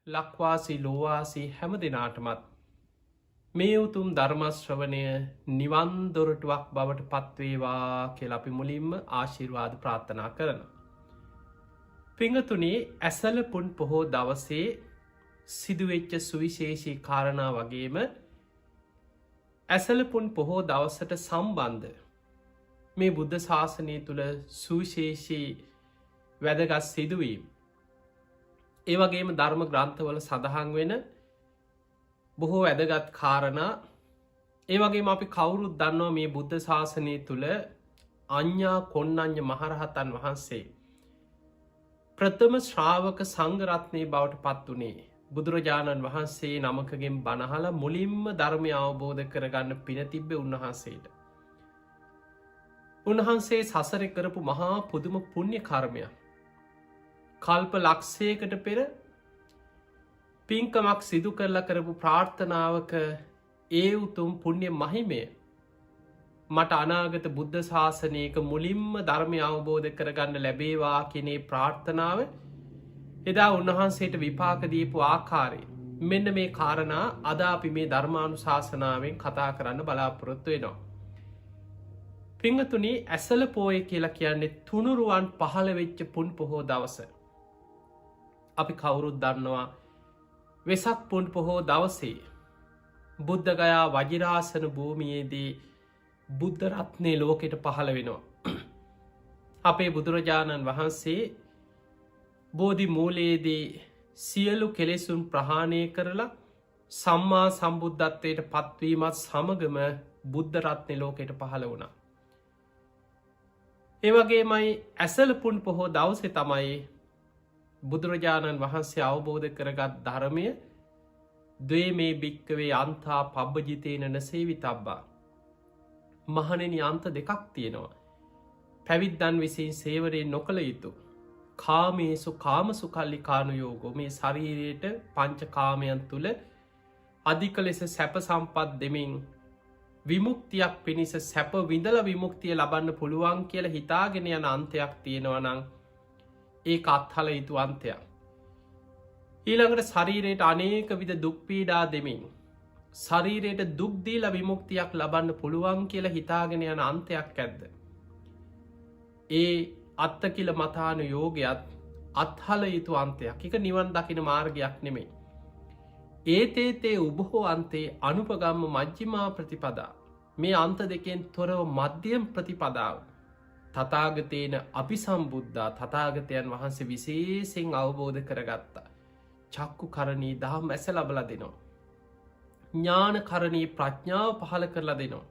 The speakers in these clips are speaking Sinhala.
ලක්වාසි ලෝවාසි හැම දෙනාටමත් මේ උතුම් ධර්මශ්‍රවනය නිවන් දොරටුවක් බවට පත්වේවා කියල අපි මුලින්ම ආශිර්වාද ප්‍රාර්ථනා කරන. පිංහතුනේ ඇසල පුන් පොහෝ දවසේ සිදුවෙච්ච සුවිශේෂී කාරණා වගේම ඇසලපුන් පොහෝ දවසට සම්බන්ධ මේ බුද්ධ ශාසනය තුළ සුවිශේෂී වැදගත් සිදුවීම්. ඒවගේම ධර්ම ග්‍රන්ථවල සඳහන් වෙන බොහෝ වැදගත් කාරණා ඒවගේ අපි කවුරුත් දන්නවා මේ බුද්ධ ශාසනය තුළ අඥ්ඥා කොන්නඥ මහරහතන් වහන්සේ. ප්‍රථම ශ්‍රාවක සංගරත්නය බවට පත් වනේ බුදුරජාණන් වහන්සේ නමකගෙන් බණහල මුලින්ම ධර්මය අවබෝධ කරගන්න පින තිබ්බ උන්වහන්සේට. උන්වහන්සේ සසර කරපු මහා පුදුම පුුණ්්‍ය කර්මයක්. කල්ප ලක්ෂයකට පෙර පින්කමක් සිදු කරලා කරපු ප්‍රාර්ථනාවක ඒ උතුම් පුුණ්්‍ය මහිමය මට අනාගත බුද්ධ ශාසනයක මුලින්ම ධර්මය අවබෝධ කරගන්න ලැබේවා කෙනේ ප්‍රාර්ථනාව එදා උන්වහන්සේට විපාකදීපු ආකාරය මෙන්න මේ කාරණා අද අපි මේ ධර්මානු ශාසනාවෙන් කතා කරන්න බලාපොරොත්තු වෙනවා. පිංහතුනි ඇසල පෝය කියලා කියන්නේ තුනුරුවන් පහළ වෙච්ච පුන් පොහෝ දවස. අපි කවුරුත් දන්නවා වෙසක් පුන් පොහෝ දවසේ බුද්ධගයා වජිරාසන භූමියේදී බුද්ධ රත්නය ලෝකෙට පහළ වෙනවා. අපේ බුදුරජාණන් වහන්සේ බෝධි මූලයේදී සියලු කෙලෙසුන් ප්‍රහාණය කරලා සම්මා සම්බුද්ධත්වයට පත්වීමත් සමගම බුද්ධ රත්නය ලෝකෙට පහළ වුණා. ඒවගේමයි ඇසලපුන් පොහෝ දවසෙ තමයි බුදුරජාණන් වහන්සේ අවබෝධ කරගත් ධර්මය දේ මේ භික්කවේ අන්තා පබ්බජිතයනන සේවි තබ්බා. මහනෙන අන්ත දෙකක් තියෙනවා. පැවිද්දන් විසින් සේවරයෙන් නොකළ යුතු. කාමේසු කාමසු කල්ලි කානුයෝගෝ මේ ශරීරයට පංච කාමයන් තුළ අධික ලෙස සැප සම්පත් දෙමින් විමුක්තියක් පිණිස සැප විඳල විමුක්තිය ලබන්න පුළුවන් කියල හිතාගෙන යන අන්තයක් තියෙනවනං ඒ අත්හල යුතු අන්තයක්. ඊළඟට ශරීරයට අනේක විද දුක්පීඩා දෙමින් ශරීරයට දුක්දීල විමුක්තියක් ලබන්න පුළුවන් කියල හිතාගෙන යන අන්තයක් ඇද්ද. ඒ අත්තකිල මතානු යෝගයත් අත්හල යුතු අන්තයක් එක නිවන් දකින මාර්ගයක් නෙමේ. ඒතේතේ උබහෝ අන්තේ අනුපගම්ම මජ්ජිමා ප්‍රතිපදා මේ අන්ත දෙකෙන් තොරව මධ්‍යම් ප්‍රතිපදාව තතාගතයන අපි සම්බුද්ධා තතාගතයන් වහන්සේ විශේසෙන් අවබෝධ කරගත්තා. චක්කු කරණී දහම් ඇස ලබල දෙනවා. ඥාන කරණී ප්‍රඥාව පහල කරලා දෙනවා.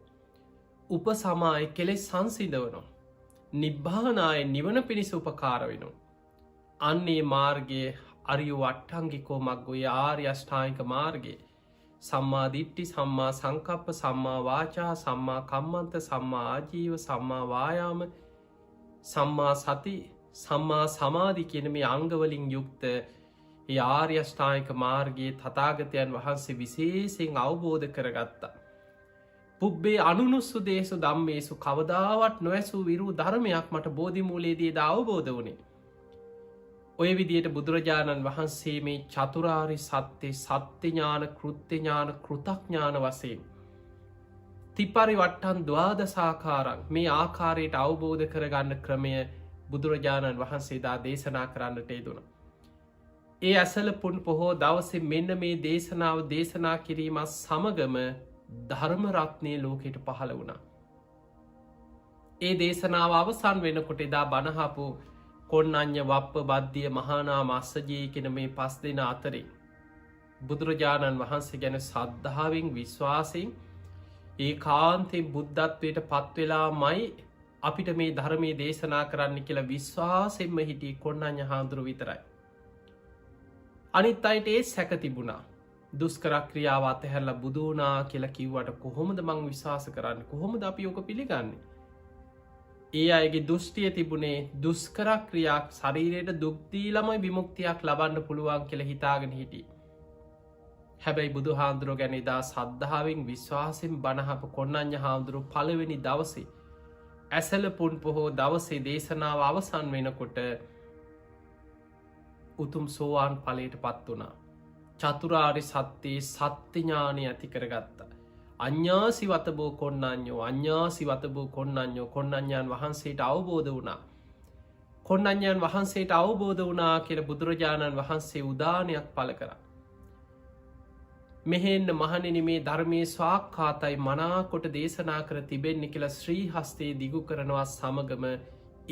උප සමාය කෙලෙස් සංසිදවනවා. නිබ්භානාය නිවන පිණිස උපකාර වෙනවා. අන්නේ මාර්ගයේ අරියු වට්ටංගිකෝ මක්ගොය ආර්යෂ්ඨායික මාර්ගයේ සම්මාධිට්ටි සම්මා සංකප්ප සම්මා වාචා සම්මා කම්මන්ත සම්මා ආජීව සම්මා වායාම සම්මා සති සම්මා සමාධි කියන මේ අංගවලින් යුක්ත ආර්යෂ්ඨායික මාර්ගයේ තතාගතයන් වහන්සේ විශේෂෙන් අවබෝධ කරගත්තා. පුබ්බේ අනුනුස්සු දේශු දම්මේසු කවදාවත් නොවැසූ විරූ ධර්මයක් මට බෝධිමූලේදී ද අවබෝධ වනේ. ඔය විදියට බුදුරජාණන් වහන්සේ මේ චතුරාරි සත්‍යය සත්‍යඥාන කෘත්‍යඥාන කෘතඥාන වසයෙන්. තිපරි වට්ටන් දවාදසාකාරක් මේ ආකාරයට අවබෝධ කරගන්න ක්‍රමය බුදුරජාණන් වහන්සේදා දේශනා කරන්නට යෙදුණ. ඒ ඇසල පුන් පොහෝ දවසේ මෙන්න මේ දේශනාව දේශනා කිරීමත් සමගම ධර්මරත්නය ලෝකෙට පහළ වුණා. ඒ දේශනාව අවසන් වෙනකොට එදා බණහපු කොන්නඥ වප්ප බද්ධිය මහානා මස්සජී කෙන මේ පස් දෙන අතරේ. බුදුරජාණන් වහන්සේ ගැන සද්ධාවෙන් විශ්වාසයෙන් ඒ කාන්තෙන් බුද්ධත්වයට පත්වෙලා මයි අපිට මේ ධර්මය දේශනා කරන්න කියලා විශ්වාසෙන්ම හිටිය කොන්නඥ හාමුදුරු විතරයි. අනිත් අයට ඒ සැක තිබුණා. දුස්කරක්‍රියාව අතහැරලා බුදුනා කියලා කිව්වට කොහොමද මං විශවාස කරන්න කොහොමද අපි යෝක පිළිගන්නේ. ඒ අයගේ දෘෂ්ටිය තිබුණේ දුස්කරක්‍රියාවක් ශරීරයට දුක්දී ළමයි විමුක්තියක් ලබන්න පුළුවන් කියල හිතාගෙන හිටිය. හැබැයි බුදු හාන්දුරුව ගැන දා සද්ධාවෙන් විශ්වාසෙන් බණහප කොන්නඥ හාමුදුරු පළවෙනි දවසේ ඇසල පුන් පොහෝ දවසේ දේශනාව අවසන් වෙනකොට උතුම් සෝවාන් පලයට පත් වනා. චතුරාර්ය සත්‍යයේ සත්‍ය ඥානය ඇති කරගත්තා. අඤ්ඤාසිවතබෝ කොණ්ණඤ්ඤෝ අඤ්ඤාසිවතබෝ කොණ්ණඤ්ඤෝ කොණ්ණඤ්ඤයන් වහන්සේට අවබෝධ වුණා. කොණ්ණඤ්ඤයන් වහන්සේට අවබෝධ වුණා කියලා බුදුරජාණන් වහන්සේ උදානයක් පළ කරා. මෙහෙන්න මහණෙනි මේ ධර්මයේ ස්වාක්ඛාතයි මනාකොට දේශනා කර තිබෙන්නේ කියලා ශ්‍රී හස්තේ දිගු කරනවා සමගම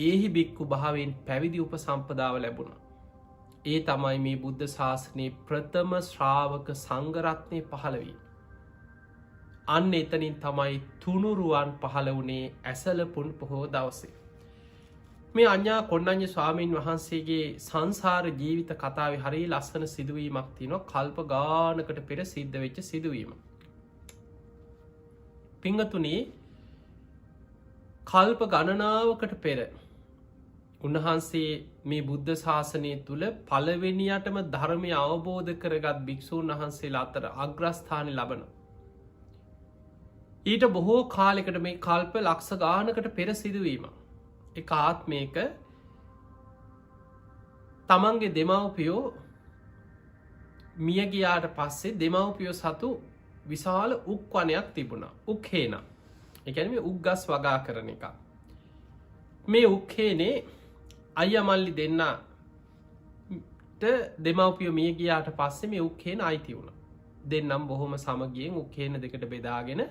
ඒහි බික්කු භාවයෙන් පැවිදි උපසම්පදාව ලැබුණා. ඒ තමයි මේ බුද්ධ ශාසනයේ ප්‍රථම ශ්‍රාවක සංඝ රත්නය පහළ වී. අන්න එතනින් තමයි තුනුරුවන් පහළ වුණේ ඇසලපුන් පොහෝ දවසේ. මේ අඤ්ඤා කොණ්ණඤ්ඤ ස්වාමීන් වහන්සේගේ සංසාර ජීවිත කතාවේ හරිය ලස්සන සිදුවීමක් තියෙනවා. කල්ප ගානකට පෙර සිද්ධ වෙච්ච සිදුවීම. පින්වතුනි, කල්ප ගණනාවකට පෙර උන්වහන්සේ මේ බුද්ධ ශාසනය තුල පළවෙනියටම ධර්මය අවබෝධ කරගත් භික්ෂූන් වහන්සේලා අතර අග්‍රස්ථාන ලබනවා. ඊට බොහෝ කාලයකට මේ කල්ප ලක්ෂ ගානකට පෙර සිදුවීම. එක ආත්මයක තමන්ගේ දෙමව්පියෝ මිය ගියාට පස්සේ දෙමව්පියෝ සතු විශාල උක්වනයක් තිබුණා. උක්හේන. ඒ කියන්නේ මේ උග්ගස් වගා කරන එක. මේ උක්හේනේ අයියා මල්ලි දෙන්නට දෙමව්පියෝ මිය ගියාට පස්සේ මේ උක්හේන අයිති වුණා. දෙන්නම් බොහොම සමගියෙන් උක්හේන දෙකට බෙදාගෙන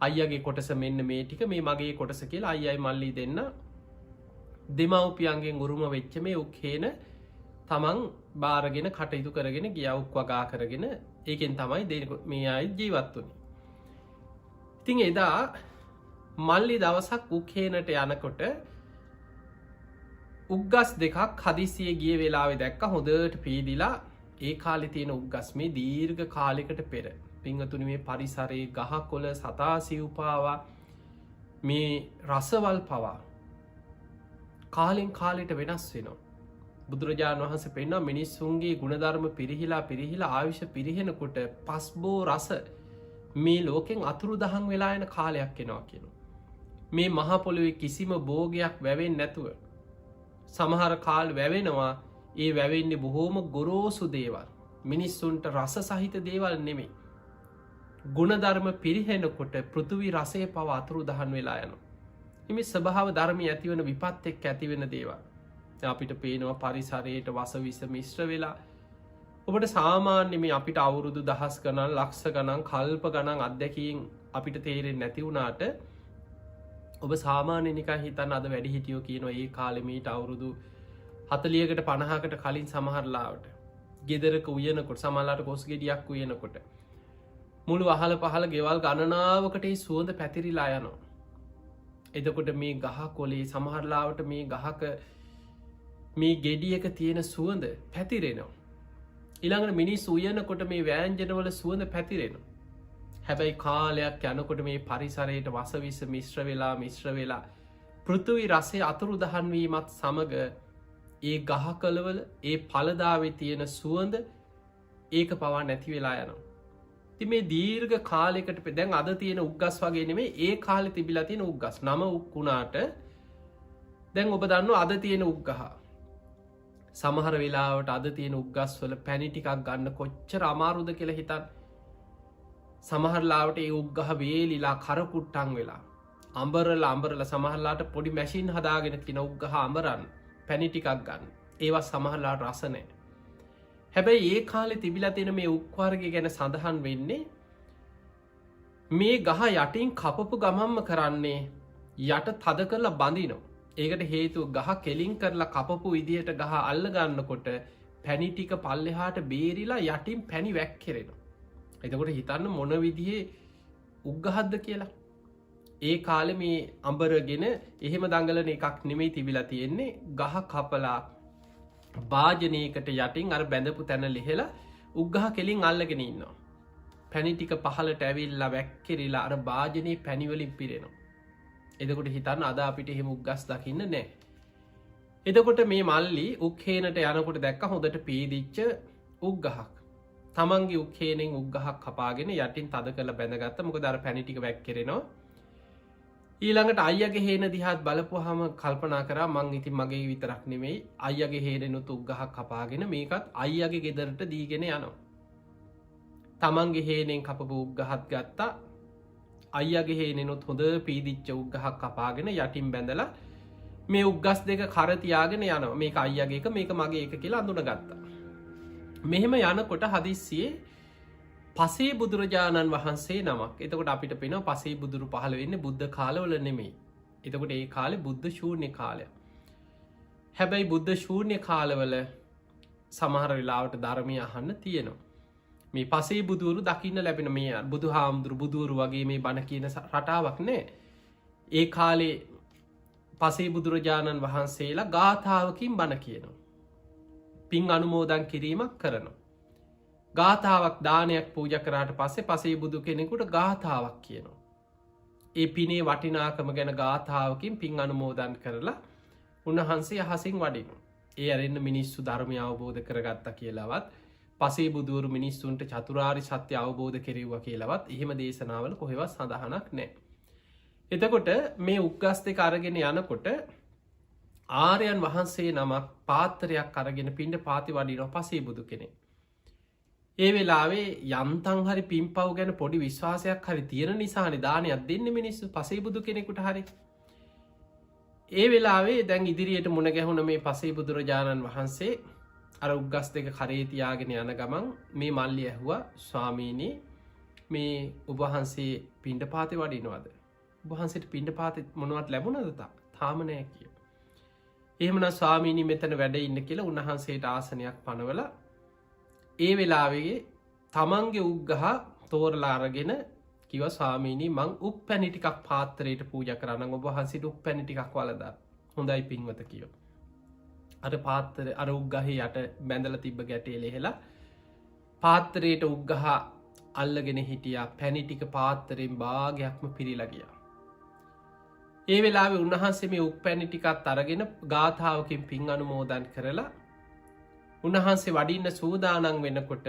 අයියාගේ කොටස මෙන්න මේ ටික මේ මගේ කොටස කියලා අයියයි මල්ලි දෙන්න දෙමව්පියන්ගෙන් උරුම වෙච්ච මේ උක්හේන තමන් බාරගෙන කටයුතු කරගෙන ගියා. උක් වගා කරගෙන ඒකෙන් තමයි මේ අය ජීවත් වුනේ. ඉතින් එදා මල්ලි දවසක් උක්හේනට යනකොට උග්ගස් දෙකක් හදිසියේ ගිය වෙලාවේ දැක්ක. හොඳට පීදිලා ඒ කාලේ තියෙන උග්ගස් මේ දීර්ඝ කාලයකට පෙර. පින්වතුනි, මේ පරිසරයේ ගහකොළ සතා සිව්පාවා මේ රසවල් පවා කාලෙන් කාලෙට වෙනස් වෙනවා. බුදුරජාණන් වහන්සේ පෙන්වනවා මිනිස්සුන්ගේ ගුණධර්ම පිරිහිලා ආයුෂ පිරිහෙනකොට පස්බෝ රස මේ ලෝකෙන් අතුරුදහන් වෙලා යන කාලයක් එනවා කියනවා. මේ මහ පොළොවේ කිසිම භෝගයක් වැවෙන්නේ නැතුව සමහර කාල වැවෙනවා. ඒ වැවෙන්නේ බොහෝම ගොරෝසු දේවල්. මිනිස්සුන්ට රස සහිත දේවල් නෙමෙයි. ගුණධර්ම පිරිහෙනකොට පෘථිවි රසය පවා අතුරුදහන් වෙලා යනවා. මේ ස්වභාව ධර්මයේ ඇතිවන විපත් එක්ක ඇතිවෙන දේවල්. අපිට පේනවා පරිසරයට වසවිස මිශ්‍ර වෙලා. ඔබට සාමාන්‍ය මේ අපිට අවුරුදු දහස් ගණන් ලක්ෂ ගණන් කල්ප ගණන් අත්දැකීම් අපිට තේරෙන්නේ නැති වුණාට ඔබ සාමාන්‍ය නිකන් හිතන්න අද වැඩිහිටියෝ කියනවා ඒ කාලේ මීට අවුරුදු 40කට 50කට කලින් සමහර ලාවට ගෙදරක උයනකොට සමහරලාට කොස් ගෙඩියක් උයනකොට මුළු අහල පහල ගෙවල් ගණනාවකට ඒ සුවඳ පැතිරිලා යනවා. එතකොට මේ ගහ කොලේ සමහරලාවට මේ ගහක මේ ගෙඩියක තියෙන සුවඳ පැතිරෙනවා. ඊළඟට මිනිස් උයනකොට මේ වෑංජනවල සුවඳ පැතිරෙනවා. හැබැයි කාලයක් යනකොට මේ පරිසරයට වසවිස මිශ්‍ර වෙලා පෘථිවි රසය අතුරුදහන් වීමත් සමග ඒ ගහකොළවල ඒ ඵලදාවේ තියෙන සුවඳ ඒක පවා නැති වෙලා යනවා. ඉතින් මේ දීර්ඝ කාලයකට දැන් අද තියෙන උග්ගස් වගේ නෙමෙයි ඒ කාලේ තිබිලා තියෙන උග්ගස්. නම උක්ුණාට දැන් ඔබ දන්නවා අද තියෙන උග්ගහ. සමහර වෙලාවට අද තියෙන උග්ගස් වල පැණි ටිකක් ගන්න කොච්චර අමාරුද කියලා හිතන්න. සමහර ලාවට ඒ උග්ගහ වේලිලා කරකුට්ටම් වෙලා අඹරලා සමහරලාට පොඩි මැෂින් හදාගෙන තියෙන උග්ගහ අඹරන්න පැණි ටිකක් ගන්න. ඒවා සමහරලාට රස නැහැ. හැබැයි ඒ කාලේ තිබිලා තියෙන මේ උක් වර්ගය ගැන සඳහන් වෙන්නේ මේ ගහ යටින් කපපු ගමම්ම කරන්නේ යට තද කරලා බඳිනවා. ඒකට හේතුව ගහ කෙලින් කරලා කපපු විදියට ගහ අල්ල ගන්නකොට පැණි ටික පල්ලෙහාට බේරිලා යටින් පැණි වැක්කිරෙනවා. එතකොට හිතන්න මොන විදිහේ උග්ගහක්ද කියලා. ඒ කාලේ මේ අඹරගෙන එහෙම දඟලන එකක් නෙමෙයි තිබිලා තියෙන්නේ. ගහ කපලා භාජනයකට යටින් අර බැඳපු තැන ලිහලා උග්ගහ කෙලින් අල්ලගෙන ඉන්නවා. පැණි ටික පහලට ඇවිල්ලා වැක්කිරිලා අර භාජනයේ පැණි වලින් පිරෙනවා. එතකොට හිතන්න අද අපිට එහෙම උග්ගස් දකින්න නැහැ. එතකොට මේ මල්ලි උක්හේනට යනකොට දැක්ක හොඳට පීදිච්ච උග්ගහක්. තමන්ගේ උක්හේනෙන් උග්ගහක් කපාගෙන යටින් තද කරලා බැඳගත්තා. මොකද අර පැණි ටික වැක්කිරෙනවා. ඊළඟට අයියාගේ හේන දිහාත් බලපුවාම කල්පනා කරා මං ඉතින් මගේ විතරක් නෙමෙයි අයියාගේ හේනෙනුත් උග්ගහක් කපාගෙන මේකත් අයියාගේ ගෙදරට දීගෙන යනවා. තමන්ගේ හේනෙන් කපපු උග්ගහත් ගත්තා. අයියගේ හේනෙනුත් හොඳ පීදිච්ච උග්ගහක් කපාගෙන යටින් බැඳලා මේ උග්ගස් දෙක කරතියාගෙන යනවා. මේක අයියගේ එක, මේක මගේ එක කියලා අඳුන ගත්තා. මෙහෙම යනකොට හදිස්සියේ පසේ බුදුරජාණන් වහන්සේ නමක්. එතකොට අපිට පෙනෙනවා පසේ බුදුරු පහළ වෙන්නේ බුද්ධ කාලවල නෙමෙයි. එතකොට ඒ කාලේ බුද්ධ ශූන්‍ය කාලය. හැබැයි බුද්ධ ශූන්‍ය කාලවල සමහර වෙලාවට ධර්මය අහන්න තියෙනවා. මේ පසේ බුදුරු දකින්න ලැබෙන මේ බුදු හාමුදුරු බුදුරු වගේ මේ බණ කියන රටාවක් නෑ. ඒ කාලේ පසේ බුදුරජාණන් වහන්සේලා ගාථාවකින් බණ කියනවා. පින් අනුමෝදන් කිරීමක් කරනවා. ගාථාවක් දානයක් පූජ කරාට පස්සේ පසේ බුදු කෙනෙකුට ගාථාවක් කියනවා. ඒ පිනේ වටිනාකම ගැන ගාථාවකින් පින් අනුමෝදන් කරලා උන්වහන්සේ අහසින් වඩිනවා. ඒ අරන්න මිනිස්සු ධර්මය අවබෝධ කරගත්ත කියලාවත් පසේ බුදුවරු මිනිස්සුන්ට චතුරාරි සත්‍ය අවබෝධ කෙරෙව්ව කියලවත් එහෙම දේශනාවල කොහෙවත් සඳහනක් නෑ. එතකොට මේ උග්ගස් දෙක අරගෙන යනකොට ආර්යයන් වහන්සේ නමක් පාත්තරයක් අරගෙන පින්ඩ පාති වඩිනව පසේ බුදු කෙනෙ. ඒ වෙලාවේ යන්තන් හරි පින්පව් ගැන පොඩි විශ්වාසයක් හරි තියෙන නිසා නිධානයක් දෙන්න මිනිස්සු පසේ බුදු කෙනෙකුට හරි. ඒ වෙලාවේ දැන් ඉදිරියට මුණ ගැහුණ මේ පසේ බුදුරජාණන් වහන්සේ අර උග්ගස් දෙක කරේතියාගෙන යන ගමන් මේ මල්ලි ඇහුවා ස්වාමීනී මේ උබහන්සේ පින්ඩ පාති වඩිනවද. උබහන්සට පින්ඩ පාති මොනවත් ලැබුණද තාමනෑ කිය. එහෙමන ස්වාමීනී මෙතන වැඩ ඉන්න කියලා උන්වහන්සේට ආසනයක් පනවල ඒ වෙලාවේ තමන්ගේ උග්ගහ තෝරලා අරගෙන කිව ස්වාමීනී මං උප පැණිටිකක් පාත්තරයට පූජ කරන්න ඔබහන්සිට උප පැණිටිකක් වලදා හොඳයි පින්වත කියව. අර පාත්තර අර උග්ගහේ යට බැඳල තිබ්බ ගැටේ ලෙහෙලා පාත්තරයට උග්ගහ අල්ලගෙන හිටියා පැණිටික පාත්තරෙන් භාගයක්ම පිරිලගිය. ඒ වෙලාවේ උන්වහන්සේ මේ උප පැණිටිකත් අරගෙන ගාථාවකින් පින් අනුමෝදන් කරලා උන්වහන්සේ වඩින්න සූදානන් වෙනකොට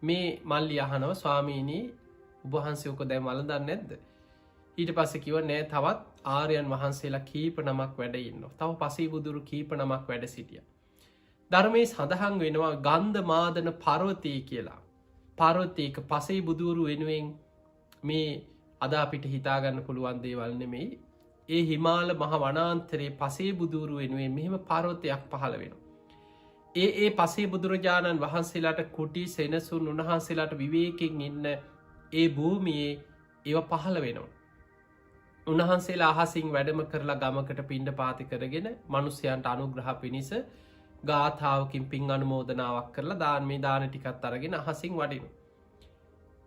මේ මල්ලි අහනව ස්වාමීනී උබහන්සේ ඕක දැම් වලදන්න නැද්ද. ඊට පස්ස කිව නෑ තවත් ආර්යන් වහන්සේලා කීප නමක් වැඩඉන්න තව පසේ බුදුරු කීප නමක් වැඩ සිටිය. ධර්මයේ සඳහන් වෙනවා ගන්ධ මාදන පරවතය කියලා. පරවතයක පසේ බුදුරු වෙනුවෙන් මේ අද අපිට හිතාගන්න පුළුවන් දේවල් නෙමෙයි. ඒ හිමාල මහ වනාන්තරයේ පසේ බුදුරු වෙනුවෙන් මෙහෙම පරවතයක් පහළ වෙන. ඒ පසේ බුදුරජාණන් වහන්සේලාට කුටි සෙනසුන් උන්වහන්සේලාට විවේකෙන් ඉන්න ඒ භූමියයේ ඒව පහළ වෙනවා. උන්වහන්සේලා අහසින් වැඩම කරලා ගමකට පින්ඩ පාති කරගෙන මනුස්්‍යයන්ට අනුග්‍රහ පිණිස ගාථාවකින් පින් අනුමෝදනාවක් කරලා දාන මේ දාන ටිකත් අරගෙන අහසින් වඩින.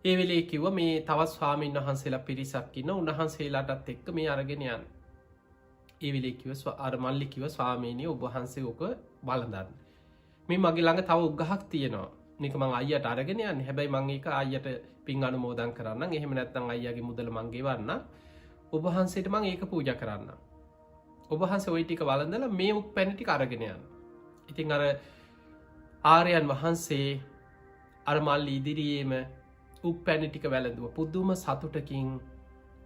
ඒ වෙලේ කිව්ව මේ තවත් ස්වාමීන් වහන්සේලා පිරිසක්කින්න උන්වහන්සේලාටත් එක්ක මේ අරගෙන යන්න. ඒ වෙලේ කිව අර මල්ලි කිව ස්වාමීනී ඔබහන්සේ ඕක බලදන්න. මේ මගේ ළඟ තව උග්ගහක් තියෙනවා. නික මං අයියට අරගෙන යන්න හැබැයි මං එක අයියට පින් අනුමෝදන් කරන්න එහෙම නැත්තං අයියගේ මුදල මංගේ වන්න ඔබහන්සේට මං ඒක පූජ කරන්න. ඔබහන්ස ඔයි ටික වලඳල මේ උක් පැණිටි අරගෙනයන්. ඉතින් අර ආර්යයන් වහන්සේ අර මල්ලි ඉදිරියේම උක් පැණිටික වැළඳුව පුද්දුම සතුටකින්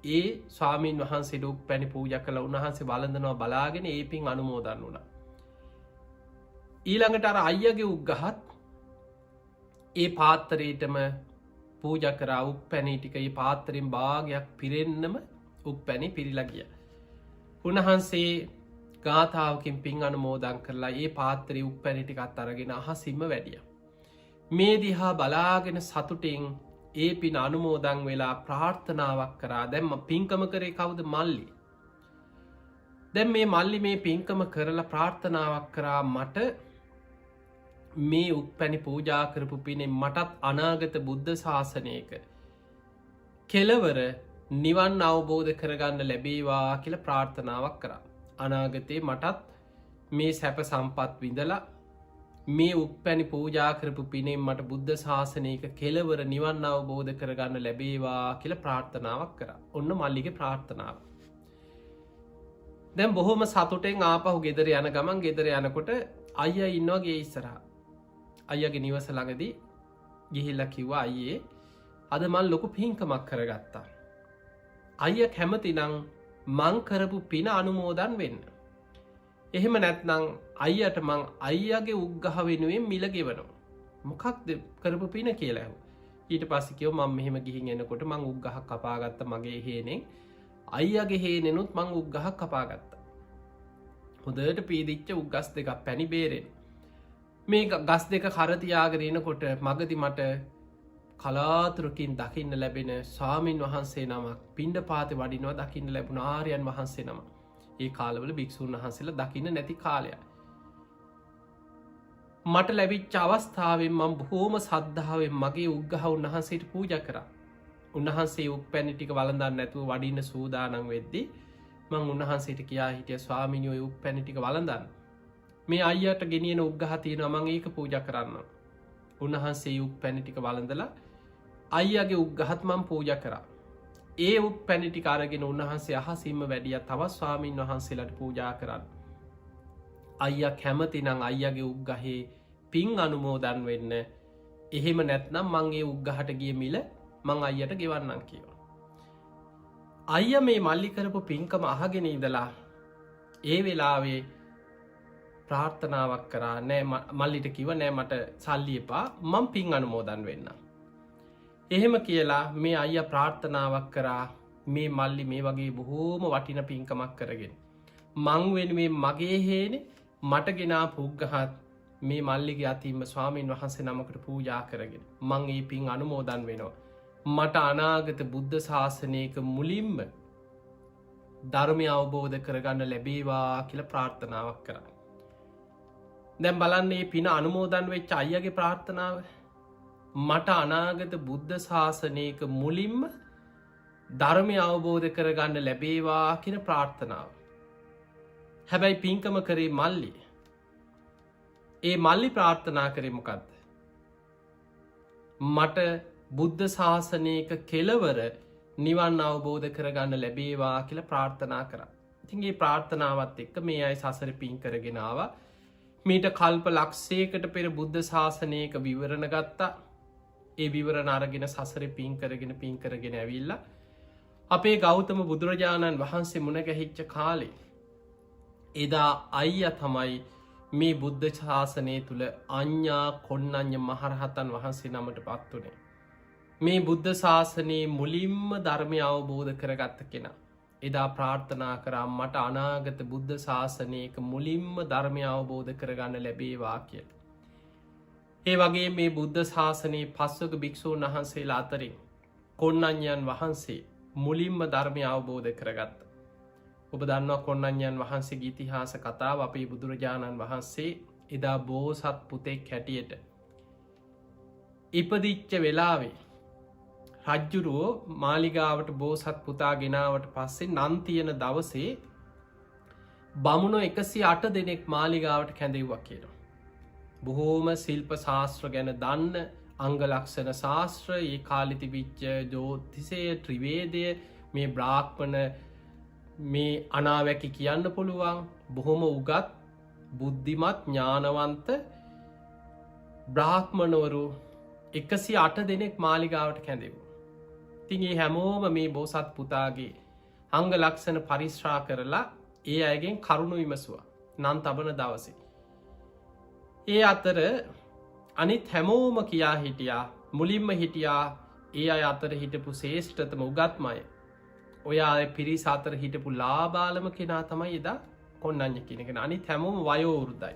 ඒ ස්වාමීන් වහන්සේ උක් පැණි පූජ කළ උන්වහන්සේ වලඳනවා බලාගෙන ඒ පින් අනුමෝදන් වුණ. ඊළඟට අර අයියගේ උග්ගහත් ඒ පාත්තරයටම පූජ කරා උක් පැණිටික ඒ පාත්තරෙන් භාගයක් පිරෙන්න්නම උක් පැණි පිරිලගිය. උන්වහන්සේ ගාථාවකින් පින් අනුමෝදන් කරලා ඒ පාත්තරය උක් පැණිටිකත් අරගෙන අහසිම වැඩිය. මේ දිහා බලාගෙන සතුටින් ඒ පින් අනුමෝදන් වෙලා ප්‍රාර්ථනාවක් කරා දැම්ම පින්කම කරේ කවුද මල්ලි. දැම් මේ මල්ලි මේ පින්කම කරලා ප්‍රාර්ථනාවක් කරා මට මේ උක් පැණි පූජා කරපු පිනේ මටත් අනාගත බුද්ධ ශාසනයක කෙලවර නිවන් අවබෝධ කරගන්න ලැබේවා කියල ප්‍රාර්ථනාවක් කරා. අනාගතයේ මටත් මේ සැප සම්පත් විඳලා මේ උක් පැණි පූජා කරපු පිනේ මට බුද්ධ ශාසනයක කෙලවර නිවන් අවබෝධ කරගන්න ලැබේවා කියල ප්‍රාර්ථනාවක් කර. ඔන්න මල්ලිගේ ප්‍රාර්ථනාව. දැම් බොහොම සතුටෙන් ආපහු ගෙදර යන ගමන් ගෙදර යනකොට අයිය ඉන්නවාගේ ඉස්සරහා. අයියගේ නිවස ළඟදී ගිහිල්ල කිව්වා අයියේ අද මල් ලොකු පින්කමක් කරගත්තා. අයිය කැමති නං මං කරපු පින අනුමෝදන් වෙන්න. එහෙම නැත්නං අයියට මං අයියගේ උග්ගහ වෙනුවෙන් මිල ගෙවනවා. මොකක්ද කරපු පින කියලා ඇහු. ඊට පස්සිකයෝ මං මෙහෙම ගිහින් එනකොට මං උග්ගහක් කපාගත්ත මගේ හේනෙන් අයියගේ හේනෙනුත් මං උග්ගහක් කපාගත්ත. හොදට පීදිච්ච උගස් දෙක පැණි බේරෙන් මේ ගස් දෙක කරතියාගරනකොට මගදි මට කලාතුරකින් දකින්න ලැබෙන ස්වාමීන් වහන්සේ නමක් පිණ්ඩ පාති වඩිනවා දකින්න ලැබුණ ආරයන් වහන්සේ නම. ඒ කාලවල භික්‍ෂූන් වහන්සේලා දකින්න නැති කාලය. මට ලැබිච්ච අවස්ථාවෙන් මම බොහෝම සද්ධාවෙන් මගේ උග්ගහ උන්වහන්සේට පූජ කර. උන්වහන්සේ උක් පැණිටික වලඳන්න නැතුව වඩින්න සූදානන් වෙද්දි මං උන්වහන්සේට කියා හිටිය ස්වාමිනියෝ උක් පැණිටික වලඳන්න. මේ අයියට ගෙනියන උග්ගහතියන මං ඒක පූජ කරන්න. උන්වහන්සේ උක් පැණිටික වලඳලා අයියගේ උග්ගහත්මම් පූජ කරා. ඒ උක් පැණිටි අරගෙන උන්වහන්සේ අහසිම්ම වැඩිය තව ස්වාමීන් වහන්සේලට පූජා කරන්න. අයිය කැමති නං අයියගේ උග්ගහේ පින් අනුමෝදන් වෙන්න එහෙම නැත්නම් මංගේ උග්ගහට ගිය මිල මං අයියට ගෙවන්නන් කියව. අයිය මේ මල්ලි කරපු පින්කම අහගෙන ඉදලා ඒ වෙලාවේ ප්‍රාර්ථනාවක් කරා නෑ මල්ලිට කිව නෑ මට සල්ලි එපා මං පින් අනුමෝදන් වෙන්න. එහෙම කියලා මේ අයිය ප්‍රාර්ථනාවක් කරා මේ මල්ලි මේ වගේ බොහෝම වටින පින්කමක් කරගෙන. මං වෙනුවෙන් මගේ හේනෙ මට ගෙනා පුග්ගහත් මේ මල්ලිගේ අතින්ම ස්වාමීන් වහන්සේ නමකට පූජා කරගෙන මං ඒ පින් අනුමෝදන් වෙනවා. මට අනාගත බුද්ධ ශාසනයක මුලින්ම ධර්මය අවබෝධ කරගන්න ලැබේවා කියල ප්‍රාර්ථනාවක් කර. දැම් බලන්නේ පින අනුමෝදන් වෙච්ච අයියගේ ප්‍රාර්ථනාව මට අනාගත බුද්ධ ශාසනයක මුලින්ම ධර්මය අවබෝධ කරගන්න ලැබේවා කියන ප්‍රාර්ථනාව. හැබැයි පින්කම කරේ මල්ලි. ඒ මල්ලි ප්‍රාර්ථනා කරෙමකක්ද. මට බුද්ධ ශාසනයක කෙලවර නිවන් අවබෝධ කරගන්න ලැබේවා කියල ප්‍රාර්ථනා කර. ඉතින්ගේ ප්‍රාර්ථනාවත් එක්ක මේ අයි සසර පින් කරගෙනාව මීට කල්ප ලක්ෂයකට පෙර බුද්ධ ශාසනයක විවරණ ගත්තා. ඒ විවරණ අරගෙන සසර පින් කරගෙන ඇවිල්ල අපේ ගෞතම බුදුරජාණන් වහන්සේ මුණගැහිච්ච කාලේ එදා අයිය තමයි මේ බුද්ධ ශාසනය තුළ අඥ්ඥා කොන්නඥ මහරහතන් වහන්සේ නමට පත්වනේ. මේ බුද්ධ ශාසනයේ මුලින්ම ධර්මය අවබෝධ කරගත්ත කෙනා. එදා ප්‍රාර්ථනා කරා මට අනාගත බුද්ධ ශාසනයක මුලින්ම ධර්මය අවබෝධ කරගන්න ලැබේවා කියල. ඒ වගේ මේ බුද්ධ ශාසනයේ පස්වක භික්‍ෂූන් වහන්සේලා අතරින් කොන්නඥයන් වහන්සේ මුලින්ම ධර්මය අවබෝධ කරගත්ත. ඔබ දන්නවා කොන්නඥයන් වහන්සේ ඉතිහාස කතාව අපේ බුදුරජාණන් වහන්සේ එදා බෝසත් පුතෙක් හැටියට. ඉපදිච්ච වෙලාවේ රජ්ජුරුවෝ මාලිගාවට බෝසත් පුතා ගෙනාවට පස්සේ නන්තියන දවසේ බමුණෝ 108 දෙනෙක් මාලිගාවට කැඳෙව්වා කියනවා. බොහෝම ශිල්ප ශාස්ත්‍ර ගැන දන්න අංගලක්ෂණ ශාස්ත්‍ර ඒ කාලිතිබිච්ච ජෝතිසය ත්‍රිවේදය මේ බ්‍රාහ්මණ මේ අනාවැකි කියන්න පුළුවන් බොහොම උගත් බුද්ධිමත් ඥානවන්ත බ්‍රාහ්මණවරු 108 දෙනෙක් මාලිගාවට කැඳෙවූ. තිගේ හැමෝම මේ බෝසත් පුතාගේ අංග ලක්ෂණ පරිශ්‍රා කරලා ඒ අයගෙන් කරුණු විමසවා නන් තබන දවසේ. ඒ අතර අනිත් හැමෝම කියා හිටියා මුලින්ම හිටියා ඒ අය අතර හිටපු ශේෂ්ඨතම උගත්මය. ඔයා පිරිස අතර හිටපු ලාබාලම කෙනා තමයි එදා කොන්නඥ කෙනෙන අනි හැමෝම වයෝවුරුදයි.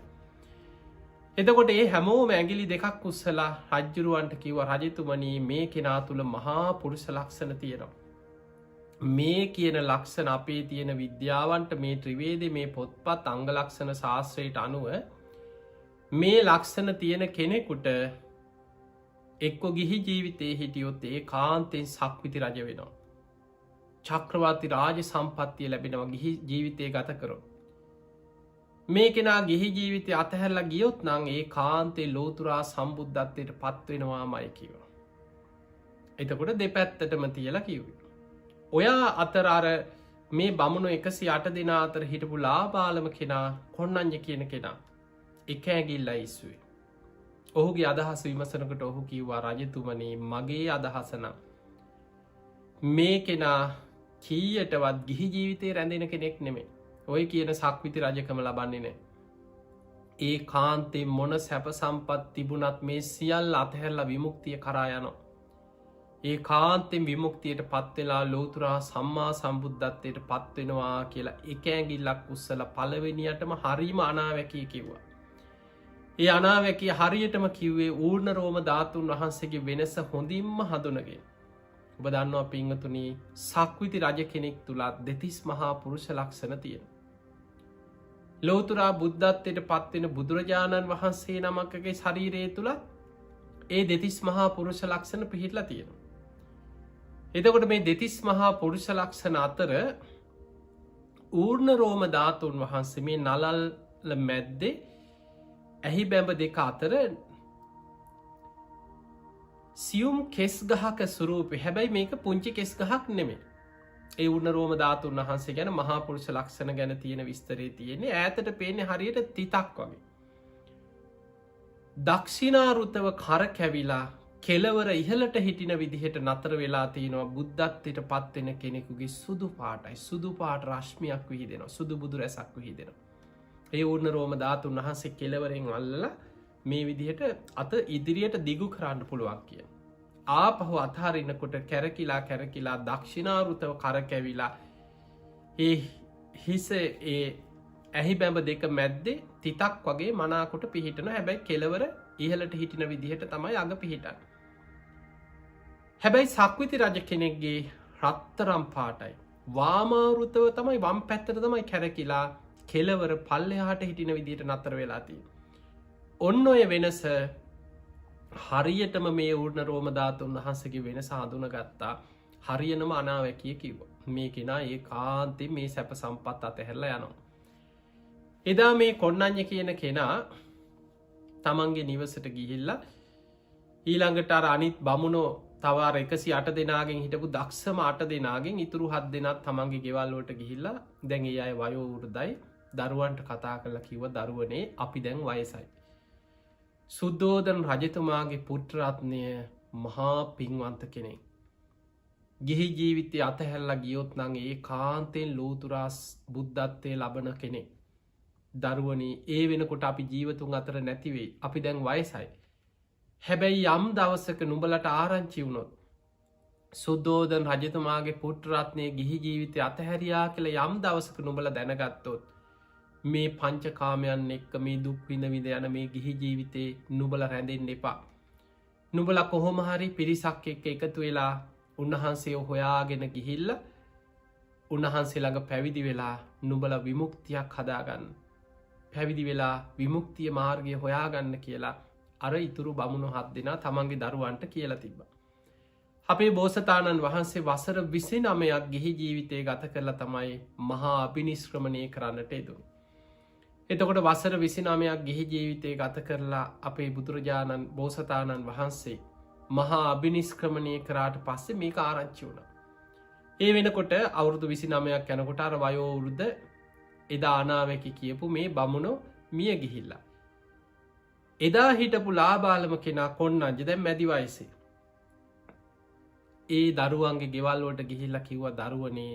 එතකොට ඒ හැමෝම ඇගිලි දෙකක් උත්සලා රජ්ජුරුවන්ට කිව රජතුමනී මේ කෙනා තුළ මහා පුරුෂ ලක්ෂණ තියෙනවා. මේ කියන ලක්ෂණ අපේ තියෙන විද්‍යාවන්ට මේ ත්‍රිවේද මේ පොත්පත් අංගලක්ෂණ ශාස්ත්‍රයට අනුව මේ ලක්ෂණ තියෙන කෙනෙකුට එක්කො ගිහි ජීවිතයේ හිටියොත් ඒ කාන්තෙන් සක්විති රජ වෙනවා. චක්‍රවර්ති රාජ සම්පත්තිය ලැබෙනවා ගිහි ජීවිතය ගත කරො. මේ කෙනා ගිහි ජීවිතය අතහැරලා ගියොත් නං ඒ කාන්තේ ලෝතුරා සම්බුද්ධත්වයට පත්වෙනවා මයි කිව. එතකොට දෙපැත්තටම තියලා කිව්වේ. ඔයා අතරාර මේ බමුණු 108 දෙනා අතර හිටපු ලාබාලම කෙනා කොන්නංජ කියන කෙනා එක ඇගිල්ලා ඉස්වේ. ඔහුගේ අදහස් විමසනකට ඔහු කිව්වා රජතුමනේ මගේ අදහසනම් මේ කෙනා කීයටවත් ගිහි ජීවිතය රැඳෙන කෙනෙක් නෙමේ. ඔය කියන සක්විති රජකම ලබන්නේ නෑ. ඒ කාන්තේ මොන සැප සම්පත් තිබුණත් මේ සියල් අතහැරලා විමුක්තිය කරා යනවා. ඒ කාන්තෙන් විමුක්තියට පත්වෙලා ලෝතුරා සම්මා සම්බුද්ධත්වයට පත්වෙනවා කියලා එකඇගිල්ලක් උත්සල පළවෙනියටම හරිම අනාවැකී කිව්වා. ඒ අනාවැකි හරියටම කිව්වේ ඌර්ණ රෝම ධාතුන් වහන්සේගේ වෙනස හොඳින්ම හඳුනගේ. ඔබ දන්නවා පිංහතුනී සක්විති රජ කෙනෙක් තුළත් දෙතිස් මහා පුරුෂ ලක්ෂණ තියෙන. ලෝතුරා බුද්ධත්වයට පත්වෙන බුදුරජාණන් වහන්සේ නමකගේ ශරීරය තුළත් ඒ දෙතිස් මහා පුරුෂ ලක්ෂණ පිහිටලා තියෙන. එතකොට මේ දෙතිස් මහා පුරුෂ ලක්ෂණ අතර ඌර්ණ රෝම ධාතුන් වහන්සේ මේ නලල් මැද්දේ ඇහි බැඹ දෙක අතර සියුම් කෙස් ගහක සුරූපය හැබැයි මේක පුංචි කෙස් ගහක් නෙමේ. ඒ උන්න රෝම ධාතුන් වහන්සේ ගැන මහාපුරුෂ ලක්ෂණ ගැන තියෙන විස්තරේ තියෙන්නේ ඈතට පේන්නේ හරියට තිතක් වගේ. දක්ෂිනාරුතව කර කැවිලා කෙලවර ඉහලට හිටින විදිහට නතර වෙලා තියෙනවා බුද්ධත්වයට පත්වෙන කෙනෙකුගේ සුදු පාටයි සුදු පාට රශ්මියක් විහිදෙනවා සුදු බුදු රැසක් විහිදෙනවා. ඒ උන්න රෝම ධාතුන් වහන්සේ කෙලවරෙන් අල්ලලා මේ විදිහට අත ඉදිරියට දිගු කරන්න පුළුවන් කිය. ආපහු අත්හරින්නකොට කැරකිලා දක්ෂිනාරුතව කරකැවිලා ඒ හිස ඒ ඇහි බැඹ දෙක මැද්දේ තිතක් වගේ මනාකොට පිහිටන හැබැයි කෙලවර ඉහලට හිටින විදිහට තමයි අග පිහිටන්. හැබැයි සක්විති රජ කෙනෙක්ගේ රත්තරම් පාටයි. වාමාරුතව තමයි වම් පැත්තට තමයි කැරකිලා කෙලවර පල්ලෙහාට හිටින විදිහට නතර වෙලාතිී. ඔන්න ඔය වෙනස හරියටම මේ ඌර්ණ රෝම ධාතුන් වහන්සේගේ වෙනස හඳුන ගත්තා හරියනම අනාවැකිය කිව්ව මේ කෙනා ඒ කාන්තේ මේ සැප සම්පත් අතහැරලා යනවා. එදා මේ කොණ්ණඤ්ඤ කියන කෙනා තමන්ගේ නිවසට ගිහිල්ලා ඊළඟට අර අනිත් බමුණෝ තවාර 108 දෙනාගෙන් හිටපු දක්ෂම 8 දෙනාගෙන් ඉතුරු 7 දෙනාත් තමන්ගේ ගෙවල් වලට ගිහිල්ලා දැන් ඒ අය වයෝ වෘද්ධයි දරුවන්ට කතා කරලා කිව්ව දරුවනේ අපි දැන් වයසයි. සුද්ධෝදන රජතුමාගේ පුත්‍රරත්නය මහා පින්වන්ත කෙනෙක්. ගිහි ජීවිතය අතහැරලා ගියොත් නම් ඒ කාන්තෙන් ලෝතුරාස් බුද්ධත්වය ලබන කෙනෙක්. දරුවනේ ඒ වෙනකොට අපි ජීවතුන් අතර නැතිවෙයි අපි දැන් වයසයි. හැබැයි යම් දවසක නුඹලට ආරංචි වුණොත් සුද්ධෝදන රජතුමාගේ පුත්‍රරත්නය ගිහි ජීවිතය අතහැරයා කියලා යම් දවසක නුඹල දැනගත්තොත් මේ පංචකාමයන් එක්ක මේ දුක් විඳ විඳ යන මේ ගිහි ජීවිතේ නුඹල රැඳෙන්න එපා. නුඹල කොහොම හරි පිරිසක් එක්ක එකතු වෙලා උන්වහන්සේ හොයාගෙන ගිහිල්ලා උන්වහන්සේ ළඟ පැවිදි වෙලා නුඹල විමුක්තියක් හදාගන්න. පැවිදි වෙලා විමුක්තිය මාර්ගය හොයාගන්න කියලා අර ඉතුරු බමුණු 7 දෙනා තමන්ගේ දරුවන්ට කියලා තිබ්බා. අපේ බෝසතාණන් වහන්සේ වසර 29ක් ගිහි ජීවිතය ගත කරලා තමයි මහා අභිනිෂ්ක්‍රමණය කරන්නට යෙදුණේ. එතකොට වසර 29ක් ගිහි ජීවිතය ගත කරලා අපේ බුදුරජාණන් බෝසතාණන් වහන්සේ මහා අභිනිෂ්ක්‍රමණය කරාට පස්සේ මේක ආරංචි වුණා. ඒ වෙනකොට අවුරුදු 29ක් යනකොට අර වයෝ වෘද්ධ එදා අනාවැකි කියපු මේ බමුණෝ මිය ගිහිල්ලා. එදා හිටපු ලාබාලම කෙනා කොණ්ණඤ්ඤ දැන් මැදි වයසේ. ඒ දරුවන්ගේ ගෙවල් වලට ගිහිල්ලා කිව්වා දරුවනේ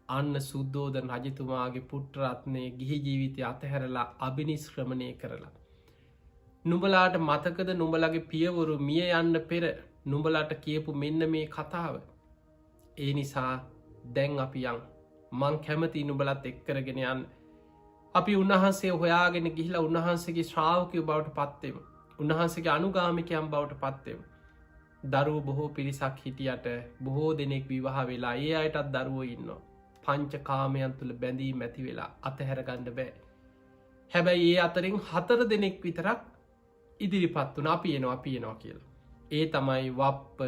අන්න සුද්ධෝදන රජතුමාගේ පුත්‍රරත්නය ගිහි ජීවිතය අතහැරලා අභිනිෂ්ක්‍රමණය කරලා. නුඹලාට මතකද නුඹලගේ පියවරු මිය යන්න පෙර නුඹලාට කියපු මෙන්න මේ කතාව. ඒ නිසා දැන් අපි යන් මං කැමති නුඹලත් එක්කරගෙන යන්න. අපි උන්වහන්සේ හොයාගෙන ගිහිලා උන්වහන්සේගේ ශ්‍රාවකයෝ බවට පත්වෙමු. උන්වහන්සේගේ අනුගාමිකයන් බවට පත්වෙමු. දරුවෝ බොහෝ පිරිසක් හිටියට බොහෝ දෙනෙක් විවාහ වෙලා ඒ අයටත් දරුවෝ ඉන්නවා. පංචකාමයන් තුළ බැඳීම් ඇති වෙලා අතහැරගන්න බෑ. හැබැයි ඒ අතරින් 4 දෙනෙක් විතරක් ඉදිරිපත් වුණා අපි එනවා කියලා. ඒ තමයි වප්ප,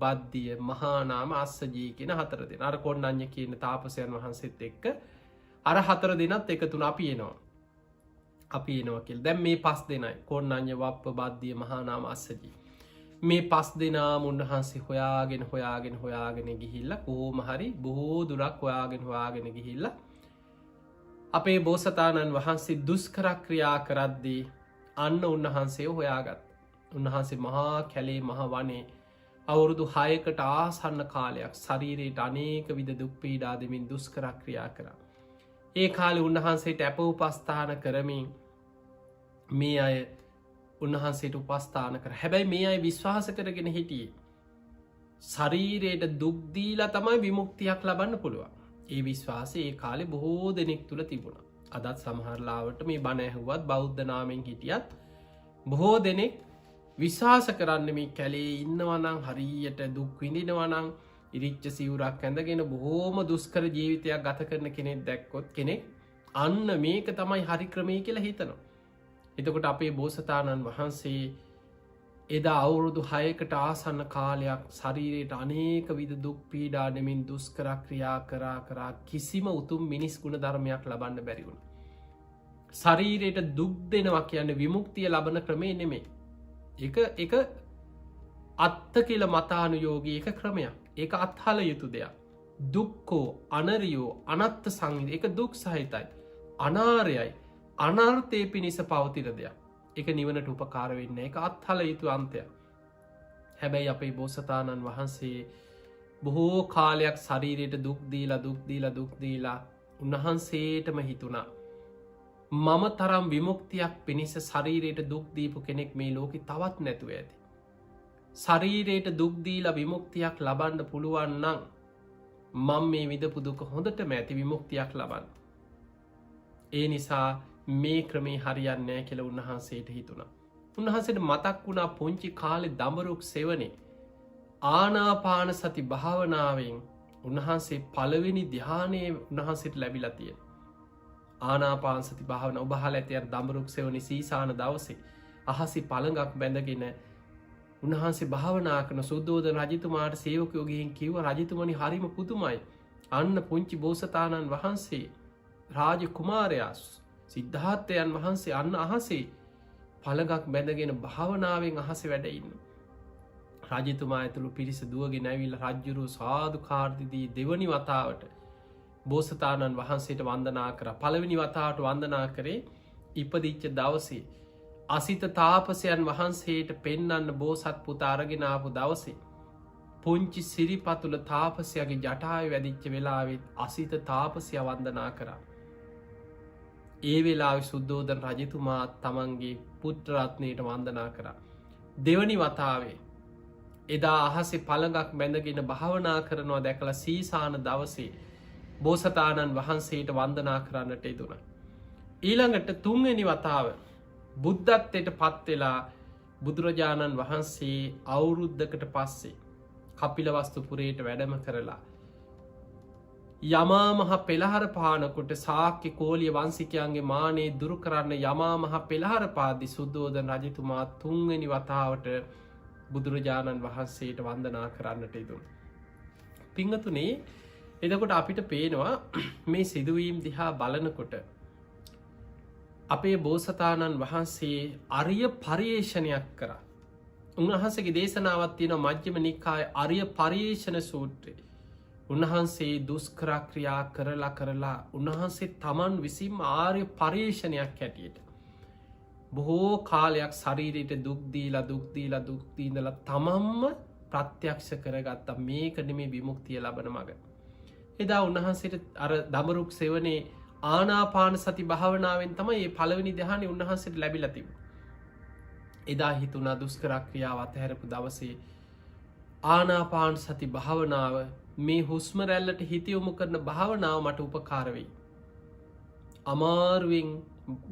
බද්දිය, මහානාම, අස්සජී කියන 4 දෙනා. අර කොණ්ණඤ්ඤ කියන තාපසයන් වහන්සේත් එක්ක අර 4 දෙනාත් එකතු වුණා අපි එනවා කියලා. දැන් මේ 5 දෙනයි කොණ්ණඤ්ඤ, වප්ප, බද්දිය, මහානාම, අස්සජී. මේ 5 දෙනාම උන්වහන්සේ හොයාගෙන ගිහිල්ලා කොහොම හරි බොහෝ දුරක් හොයාගෙන ගිහිල්ලා අපේ බෝසතාණන් වහන්සේ දුෂ්කර ක්‍රියා කරද්දී අන්න උන්වහන්සේ හොයාගත්. උන්වහන්සේ මහා කැලේ මහ වනේ අවුරුදු 6කට ආසන්න කාලයක් ශරීරයට අනේක විද දුක් පීඩා දෙමින් දුෂ්කර ක්‍රියා කරා. ඒ කාලේ උන්වහන්සේට අප උපස්ථාන කරමින් මේ අය උන්වහන්සේට උපස්ථාන කර. හැබැයි මේ අය විශ්වාස කරගෙන හිටියේ ශරීරයට දුක්දීලා තමයි විමුක්තියක් ලබන්න පුළුවන්. ඒ විශ්වාසය ඒ කාලෙ බොහෝ දෙනෙක් තුළ තිබුණ. අදත් සමහරලාවට මේ බණැහුවත් බෞද්ධ නාමෙන් හිටියත් බොහෝ දෙනෙක් විශ්වාස කරන්න මේ කැලේ ඉන්නවනං හරියට දුක් විඳිනවනං ඉරිච්ච සිවුරක් ඇඳගෙන බොහෝම දුස්කර ජීවිතයක් ගත කරන කෙනෙක් දැක්කොත් කෙනෙක් අන්න මේක තමයි හරි ක්‍රමය කියලා හිතනවා. එතකොට අපේ බෝසතාණන් වහන්සේ එදා අවුරුදු 6කට ආසන්න කාලයක් ශරීරයට අනේක විධ දුක් පීඩා නෙමින් දුස්කර ක්‍රියා කරා කිසිම උතුම් මිනිස් ගුණ ධර්මයක් ලබන්න බැරිවුණ. ශරීරයට දුක් දෙනවා කියන්න විමුක්තිය ලබන ක්‍රමේ නෙමේ. එක අත්ත කියල මතානුයෝගී එක ක්‍රමයක්. ඒක අත්හල යුතු දෙයක්. දුක්කෝ අනරියෝ අනත්ත සංවිධ එක දුක් සහිතයි. අනාරයයි අනර්ථය පිණිස පවතිර දෙයක්. එක නිවනට උපකාර වෙන්න එක අත්හල යුතු අන්තයක්. හැබැයි අපේ බෝසතාණන් වහන්සේ බොහෝ කාලයක් ශරීරයට දුක්දීලා උන්වහන්සේටම හිතුණා. මම තරම් විමුක්තියක් පිණිස ශරීරයට දුක්දීපු කෙනෙක් මේ ලෝක තවත් නැතුව ඇති. ශරීරයට දුක්දීලා විමුක්තියක් ලබන්න පුළුවන්නන් මං මේ විදපු දුක හොඳට මැති විමුක්තියක් ලබන්න. ඒ නිසා මේ ක්‍රමේ හරියන්නෑ කියල උන්වහන්සේට හිතුණා. උන්වහන්සේට මතක් වුණා පුංචි කාලෙ දඹරුක් සෙවනේ ආනාපාන සති භාවනාවෙන් උන්වහන්සේ පළවෙනි ධ්‍යානය උන්වහන්සේට ලැබිලා තියෙන. ආනාපාන සති භාවන ඔබහල ඇතියන් දඹරුක් සෙවනි සීසාන දවසේ අහසි පළඟක් බැඳගෙන උන්වහන්සේ භාවනා කන සුද්දෝදන රජතුමාට සේවකයෝගයෙන් කිව්ව රජතුමනි හරිම පුතුමයි. අන්න පුංචි බෝසතාණන් වහන්සේ රාජ කුමාරයාස් සිද්ධාර්ථයන් වහන්සේ අන්න අහසේ පළගක් බැඳගෙන භාවනාවෙන් අහස වැඩඉන්න. රජතුමා ඇතුළු පිරිස දුවගෙන ඇවිල් රජ්ජුරු සාධු කාර්දිදී දෙවනි වතාවට බෝසතාණන් වහන්සේට වන්දනා කර පළවෙනි වතාවට වන්දනා කරේ ඉපදිච්ච දවසේ අසිත තාපසයන් වහන්සේට පෙන්නන්න බෝසත් පුතා අරගෙනාපු දවසේ පුංචි සිරිපතුල තාපසයගේ ජටාය වැදිච්ච වෙලාවෙත් අසිත තාපසය වන්දනා කරා. ඒ වෙලා සුද්දෝදන රජතුමා තමන්ගේ පුත්‍රරත්නයට වන්දනා කරා. දෙවනි වතාවේ එදා අහසේ පළඟක් බැඳගෙන භාවනා කරනවා දැකලා සීසාන දවසේ බෝසතාණන් වහන්සේට වන්දනා කරන්නට ඉදුණ. ඊළඟට තුන්වෙනි වතාව බුද්ධත්වයට පත්වෙලා බුදුරජාණන් වහන්සේ අවුරුද්ධකට පස්සේ කපිලවස්තුපුරයට වැඩම කරලා යමා මහ පෙළහර පානකොට සාක්‍ය කෝලිය වන්සිකයන්ගේ මානේ දුරු කරන්න යමා මහ පෙළහර පාදි සුද්දෝදන රජතුමා තුන්වෙනි වතාවට බුදුරජාණන් වහන්සේට වන්දනා කරන්නට ඉදුන්. පිංහතුනේ එදකොට අපිට පේනවා මේ සිදුවීම් දිහා බලනකොට අපේ බෝසතාණන් වහන්සේ අරිය පර්යේෂණයක් කර. උන්වහන්සගේ දේශනාවත් තියෙන මජ්්‍යම නිකාය අරිය පර්යේෂණ සූත්‍රය. උන්වහන්සේ දුස්කරක්‍රියා කරලා උන්වහන්සේ තමන් විසිම් ආර්ය පර්යේෂණයක් හැටියට. බොහෝ කාලයක් ශරීරයට දුක්දීලා තමම්ම ප්‍රත්‍යක්ෂ කරගත්තා මේකන මේ විමුක්තිය ලබන මග. එදා උන්වහන්සේට අර දමරුක් සෙවනේ ආනාපාන සති භාවනාවෙන් තමයි ඒ පළවෙනි දහන උන්වහන්සේට ලැබිලතිව. එදා හිතුනා දුස්කරක්‍රියාව අතහැරපු දවසේ ආනාපාන සති භාවනාව මේ හුස්ම රැල්ලට හිතියොමු කරන භාවනාව මට උපකාරවෙයි. අමාරුවෙන්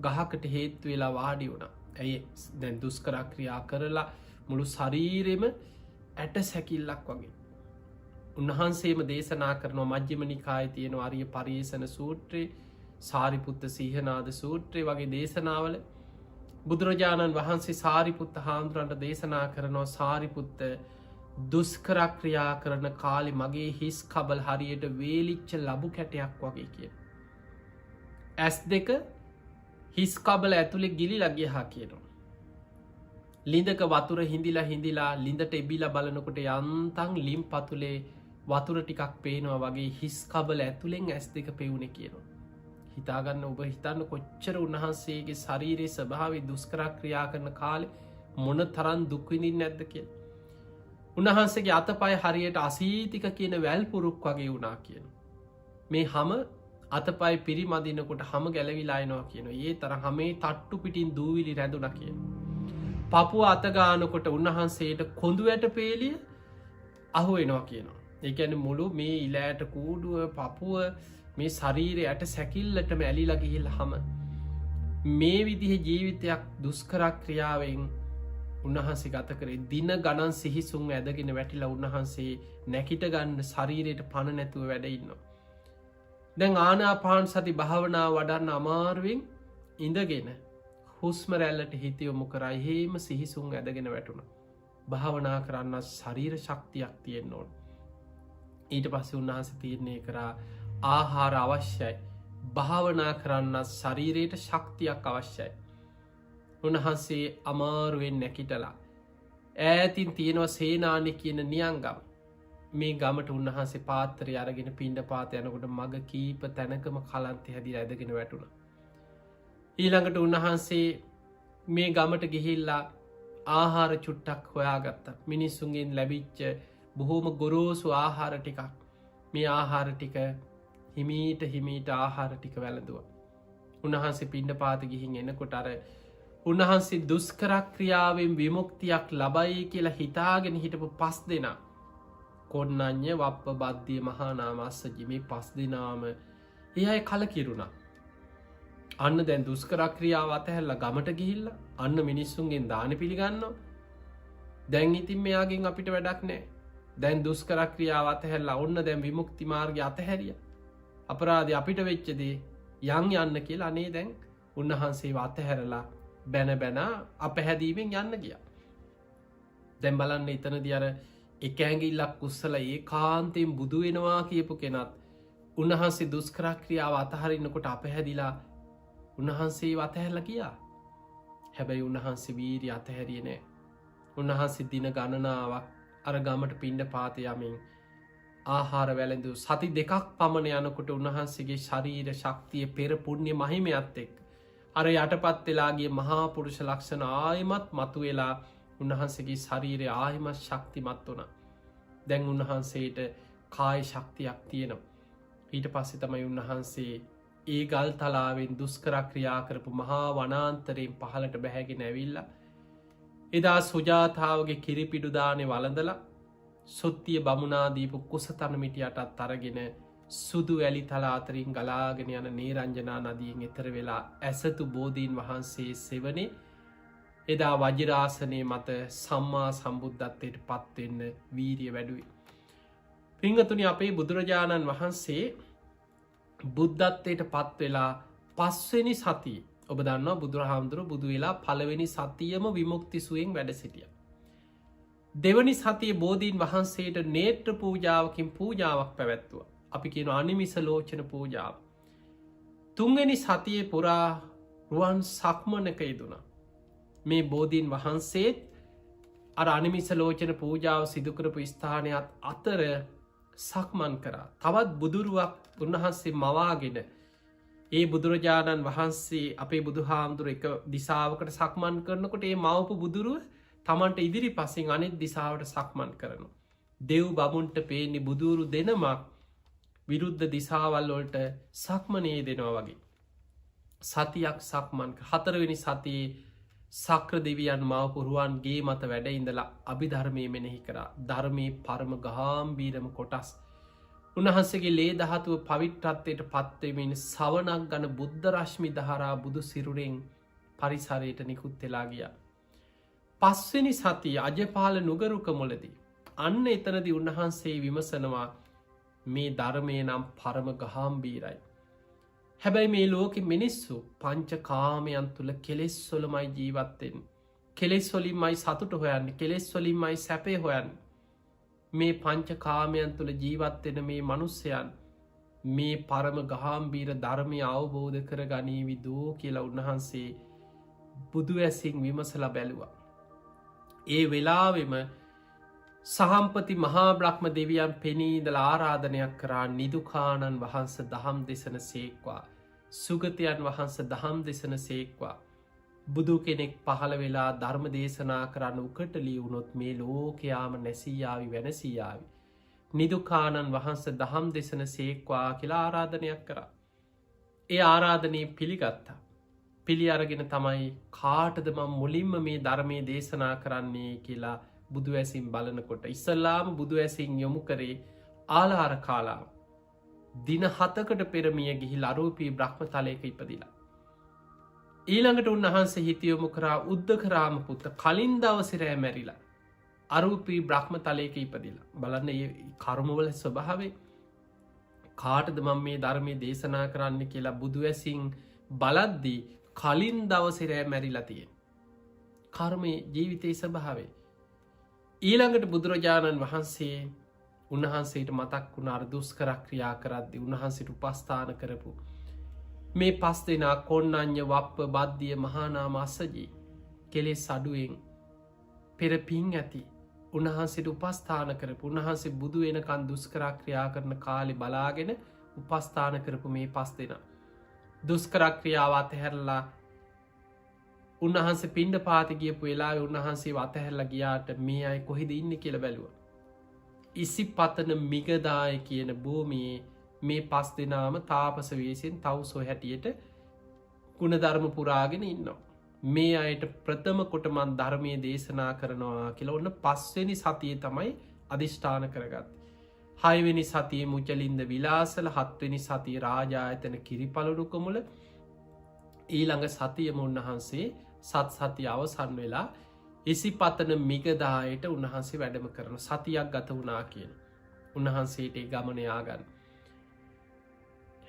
ගහකට හේත්තු වෙලා වාඩි වුණ. ඇයි දැන් දුස්කරක්‍රියා කරලා මුළු ශරීරෙම ඇට සැකිල්ලක් වගේ. උන්වහන්සේම දේශනා කරනවා මජ්්‍යම නිකාය තියෙන අරිය පර්යේෂණ සූත්‍රයේ සාරිපුත්ත සිහනාද සූත්‍රය වගේ දේශනාවල බුදුරජාණන් වහන්සේ සාරිපුත්ත හාමුදුරන්ට දේශනා කරනවා සාරිපුත්ත දුස්කරක්‍රියා කරන කාලි මගේ හිස් කබල් හරියට වේලිච්ච ලබු කැටයක් වගේ කිය. ඇස් දෙක හිස් කබල ඇතුළෙ ගිලි ලගිය හා කියනවා. ලිඳක වතුර හිඳිලා ලිඳට එබිලා බලනකොට යන්තන් ලිම් පතුලේ වතුර ටිකක් පේනවා වගේ හිස් කබල ඇතුළෙන් ඇස් දෙක පෙවුණ කියනවා. හිතාගන්න ඔබ හිතන්න කොච්චර උන්වහන්සේගේ ශරීරයේ ස්වභාවේ දුස්කරක්‍රියා කරන කාලෙ මොන තරන් දුක්විඳින් නැද්ද කිය. උන්වහන්සේගේ අතපය හරියට අසීතික කියන වැල් පුරුක් වගේ වුණා කියන. මේ හම අතපයි පිරිමදිනකොට හම ගැලවිලායනවා කියන ඒ තර හමේ තට්ටු පිටින් දූවිලි රැඳුන කියන. පපුුව අතගානකොට උන්වහන්සේට කොඳු ඇට පේලිය අහුවෙනවා කියනවා. ඒකැන මුළු මේ ඉලෑට කූඩුව පපුුව මේ ශරීරයට සැකිල්ලටම ඇලිලා ගිහිල් හම මේ විදිහ ජීවිතයක් දුස්කරක් ක්‍රියාවෙන් උන්වහන්සේ ගත කරේ දින ගණන් සිහිසුන් ඇදගෙන වැටිලා උන්වහන්සේ නැකිට ගන්න ශරීරයට පණ නැතුව වැඩඉන්නවා. දැන් ආනාපාන සති භාවනා වඩන්න අමාරුවෙන් ඉඳගෙන හුස්ම රැල්ලට හිතයොමු කරයි හේම සිහිසුන් ඇදගෙන වැටුණ. භාවනා කරන්න ශරීර ශක්තියක් තියෙන් ඕන. ඊට පස්සේ උන්වහස තීරණය කරා ආහාර අවශ්‍යයි. භාවනා කරන්න ශරීරයට ශක්තියක් අවශ්‍යයි. උන්වහන්සේ අමාරුවෙන් නැකිටලා. ඈතින් තියෙනවා සේනානි කියන නියංගම්. මේ ගමට උන්වහන්සේ පාත්තරය අරගෙන පිණ්ඩ පාත යනකොට මග කීප තැනකම කලන්තය හැදිල ඇදගෙන වැටුණ. ඊළඟට උන්වහන්සේ මේ ගමට ගිහිල්ලා ආහාර චුට්ටක් හොයාගත්ත. මිනිස්සුන්ගෙන් ලැබිච්ච බොහෝම ගොරෝසු ආහාර ටිකක් මේ ආහාර ටික හිමීට ආහාර ටික වැළඳුව. උන්වහන්සේ පිණ්ඩ පාත ගිහින් එනකොට අර උන්වහන්සේ දුස්කරක්‍රියාවෙන් විමුක්තියක් ලබයි කියලා හිතාගෙන හිටපු 5 දෙනා කොන්නඥ වප්ප බද්ධිය මහානාමස්සජි මේ 5 දෙනාම ඒ අය කලකිරුණා. අන්න දැන් දුස්කරක්‍රියාව අතහැරලා ගමට ගිහිල්ලා අන්න මිනිස්සුන්ගෙන් දාන පිළිගන්නවා. දැන් ඉතින් මෙයාගෙන් අපිට වැඩක් නෑ. දැන් දුස්කරක්‍රියාව අතහැරලා ඔන්න දැන් විමුක්ති මාර්ගය අතහැරිය. අපරාධය අපිට වෙච්ච දේ යන්න කියලා අනේ දැන් උන්වහන්සේ අතහැරලා බැන අපහැදීමෙන් යන්න ගියා. දැන් බලන්න එතනදී අර එක ඇඟිල්ලක් උස්සලා ඒකාන්තයෙන් බුදු වෙනවා කියපු කෙනත් උන්වහන්සේ දුෂ්කරක්‍රියාව අතහරින්නකොට අපහැදිලා උන්වහන්සේ අතහැරලා ගියා. හැබැයි උන්වහන්සේ වීරිය අතහැරියේ නෑ. උන්වහන්සේ දින ගණනාවක් අර ගමට පිණ්ඩ පාත යමින් ආහාර වැළඳු සති 2ක් පමණ යනකොට උන්වහන්සේගේ ශරීර ශක්තිය පෙර පුණ්‍ය මහිමයත් එක්ක අර යටපත් වෙලාගේ මහා පුරුෂ ලක්ෂණ ආයමත් මතුවෙලා උන්වහන්සේගේ ශරීරය ආයමත් ශක්තිමත් වුණා. දැන් උන්වහන්සේට කාය ශක්තියක් තියෙනවා. ඊට පස්සේ තමයි උන්වහන්සේ ඒ ගල් තලාවෙන් දුෂ්කරක්‍රියා කරපු මහා වනාන්තරයෙන් පහළට බැහැගෙන ඇවිල්ලා එදා සුජාතාවගේ කිරිපිඩු දානේ වළඳලා සොත්තිය බමුණා දීපු කුසතන මිටියටත් අරගෙන සුදු වැලි තල අතරින් ගලාගෙන යන නේරංජනා නදියෙන් එතර වෙලා ඇසතු බෝධීන් වහන්සේ සෙවනේ එදා වජිරාසනය මත සම්මා සම්බුද්ධත්වයට පත්වෙන්න වීරිය වැඩුවේ. පිංගතුනි අපේ බුදුරජාණන් වහන්සේ බුද්ධත්වයට පත්වෙලා 5 වෙනි සතිය ඔබ දන්නවා බුදුරහාමුදුරු බුදු වෙලා 1 වෙනි සතියම විමුක්ති සුවයෙන් වැඩ සිටියා. 2 වෙනි සතිය බෝධීන් වහන්සේට නේත්‍ර පූජාවකින් පූජාවක් පැවැත්තුවා. අපි කියන අනිමිස ලෝචන පූජාව. 3 වෙනි සතියේ පුරා රුවන් සක්මනක යෙදුණා. මේ බෝධීන් වහන්සේත් අර අනිමිස ලෝචන පූජාව සිදු කරපු ස්ථානයත් අතර සක්මන් කරා. තවත් බුදුරුවක් උන්වහන්සේ මවාගෙන ඒ බුදුරජාණන් වහන්සේ අපේ බුදුහාමුදුර එක දිසාවකට සක්මන් කරනකොට ඒ මවපු බුදුරුව තමන්ට ඉදිරි පසින් අනෙත් දිසාවට සක්මන් කරනු. දෙව් බමුන්ට පේන්නේ බුදුරු දෙනමක් විරුද්ධ දිසාවල්ලොල්ට සක්මනයේ දෙනවා වගේ. සතියක් සක්මන් 4 වෙනි සතියේ සක්‍ර දෙවියන් මවපුරුවන්ගේ මත වැඩ ඉඳලා අභිධර්මය මෙනෙහි කරා. ධර්මයේ පරම ගාම්බීරම කොටස් උන්වහන්සේගේ ලේ දහතුව පවිත්‍රත්වයට පත්වමින් සවනක් ගන බුද්ධ රශ්මි දහරා බුදු සිරුරෙන් පරිසරයට නිකුත් වෙලා ගියා. 5 වෙනි සතිය අජපාල නුගරුක මුලදී අන්න එතනදී උන්වහන්සේ විමසනවා මේ ධර්මය නම් පරම ගාම්බීරයි. හැබැයි මේ ලෝකෙ මිනිස්සු පංච කාමයන් තුළ කෙලෙස් වලමයි ජීවත්වෙන්. කෙලෙස් වලින්මයි සතුට හොයන්න, කෙලෙස් වලින්මයි සැපේ හොයන්න. මේ පංච කාමයන් තුළ ජීවත්වෙන මේ මනුස්සයන් මේ පරම ගාම්බීර ධර්මය අවබෝධ කර ගනීවි දෝ කියලා උන්වහන්සේ බුදු ඇසින් විමසලා බැලුවා. ඒ වෙලාවෙම සහම්පති මහා බ්‍රහ්ම දෙවියන් පෙනීදල ආරාධනයක් කරා නිදුකානන් වහන්ස දහම් දෙසන සේක්වා. සුගතයන් වහන්ස දහම් දෙසන සේක්වා. බුදු කෙනෙක් පහළ වෙලා ධර්ම දේශනා කරන්න උකට ලියවුණොත් මේ ලෝකයාම නැසීයාවි වෙනසීයාවි. නිදුකානන් වහන්ස දහම් දෙසන සේක්වා කියලා ආරාධනයක් කරා. ඒ ආරාධනය පිළිගත්තා. පිළි අරගෙන තමයි කාටදම මුලින්ම මේ ධර්මය දේශනා කරන්නේ කියලා බුදු ඇසින් බලනකොට ඉස්සල්ලාම බුදු ඇසින් යොමු කරේ ආලාර කාලා දින 7කට පෙරමිය ගිහි අරූපී බ්‍රහ්ම තලයක ඉපදිලා. ඊළඟට උන්වහන්සේ හිතියොමු කරා උද්දකරාම පුත්ත කලින් දවසිරෑ මැරිලා අරූපී බ්‍රහ්ම තලයක ඉපදිලා. බලන්න ඒ කර්මවල ස්වභාවේ කාටද මම මේ ධර්මය දේශනා කරන්න කියලා බුදු ඇසින් බලද්දී කලින් දවසිරෑ මැරිලා තියෙන. කර්මය ජීවිතයේ ස්වභාවේ. ඊළඟට බුදුරජාණන් වහන්සේ උන්වහන්සේට මතක් වුණ දුෂ්කර ක්‍රියා කරද්දී උන්වහන්සේට උපස්ථාන කරපු මේ 5 දෙනා කොණ්ණඤ්ඤ වප්ප බද්ධිය මහානාම අස්සජී කෙලෙස් අඩුවෙන් පෙර පිං ඇති උන්වහන්සේට උපස්ථාන කරපු උන්වහන්සේ බුදු වෙනකන් දුෂ්කර ක්‍රියා කරන කාලේ බලාගෙන උපස්ථාන කරපු මේ 5 දෙනා දුෂ්කර ක්‍රියාව අතහැරලා උන්වහන්සේ පිණ්ඩපාත ගියපු වෙලාවේ උන්වහන්සේ අතහැරලා ගියාට මේ අය කොහෙද ඉන්නේ කියලා බැලුවා. ඉසිපතන මිගදාය කියන භූමියේ මේ 5 දෙනාම තාපස වේසෙන් තවුසෝ හැටියට ගුණධර්ම පුරාගෙන ඉන්නවා. මේ අයට ප්‍රථම කොට මන් ධර්මයේ දේශනා කරනවා කියලා ඔන්න 5 වෙනි සතියේ තමයි අදිෂ්ඨාන කරගත්තේ. 6 වෙනි සතියේ මුචලින්ද විලාසල, 7 වෙනි සතියේ රාජායතන කිරිපලුරුකමුල, ඊළඟ සතියම උන්වහන්සේ සතිය අවසන් වෙලා ඉසිපතන මිගදායට උන්වහන්සේ වැඩම කරන සතියක් ගත වුණා කියන උන්වහන්සේට ගමන යාගන්න.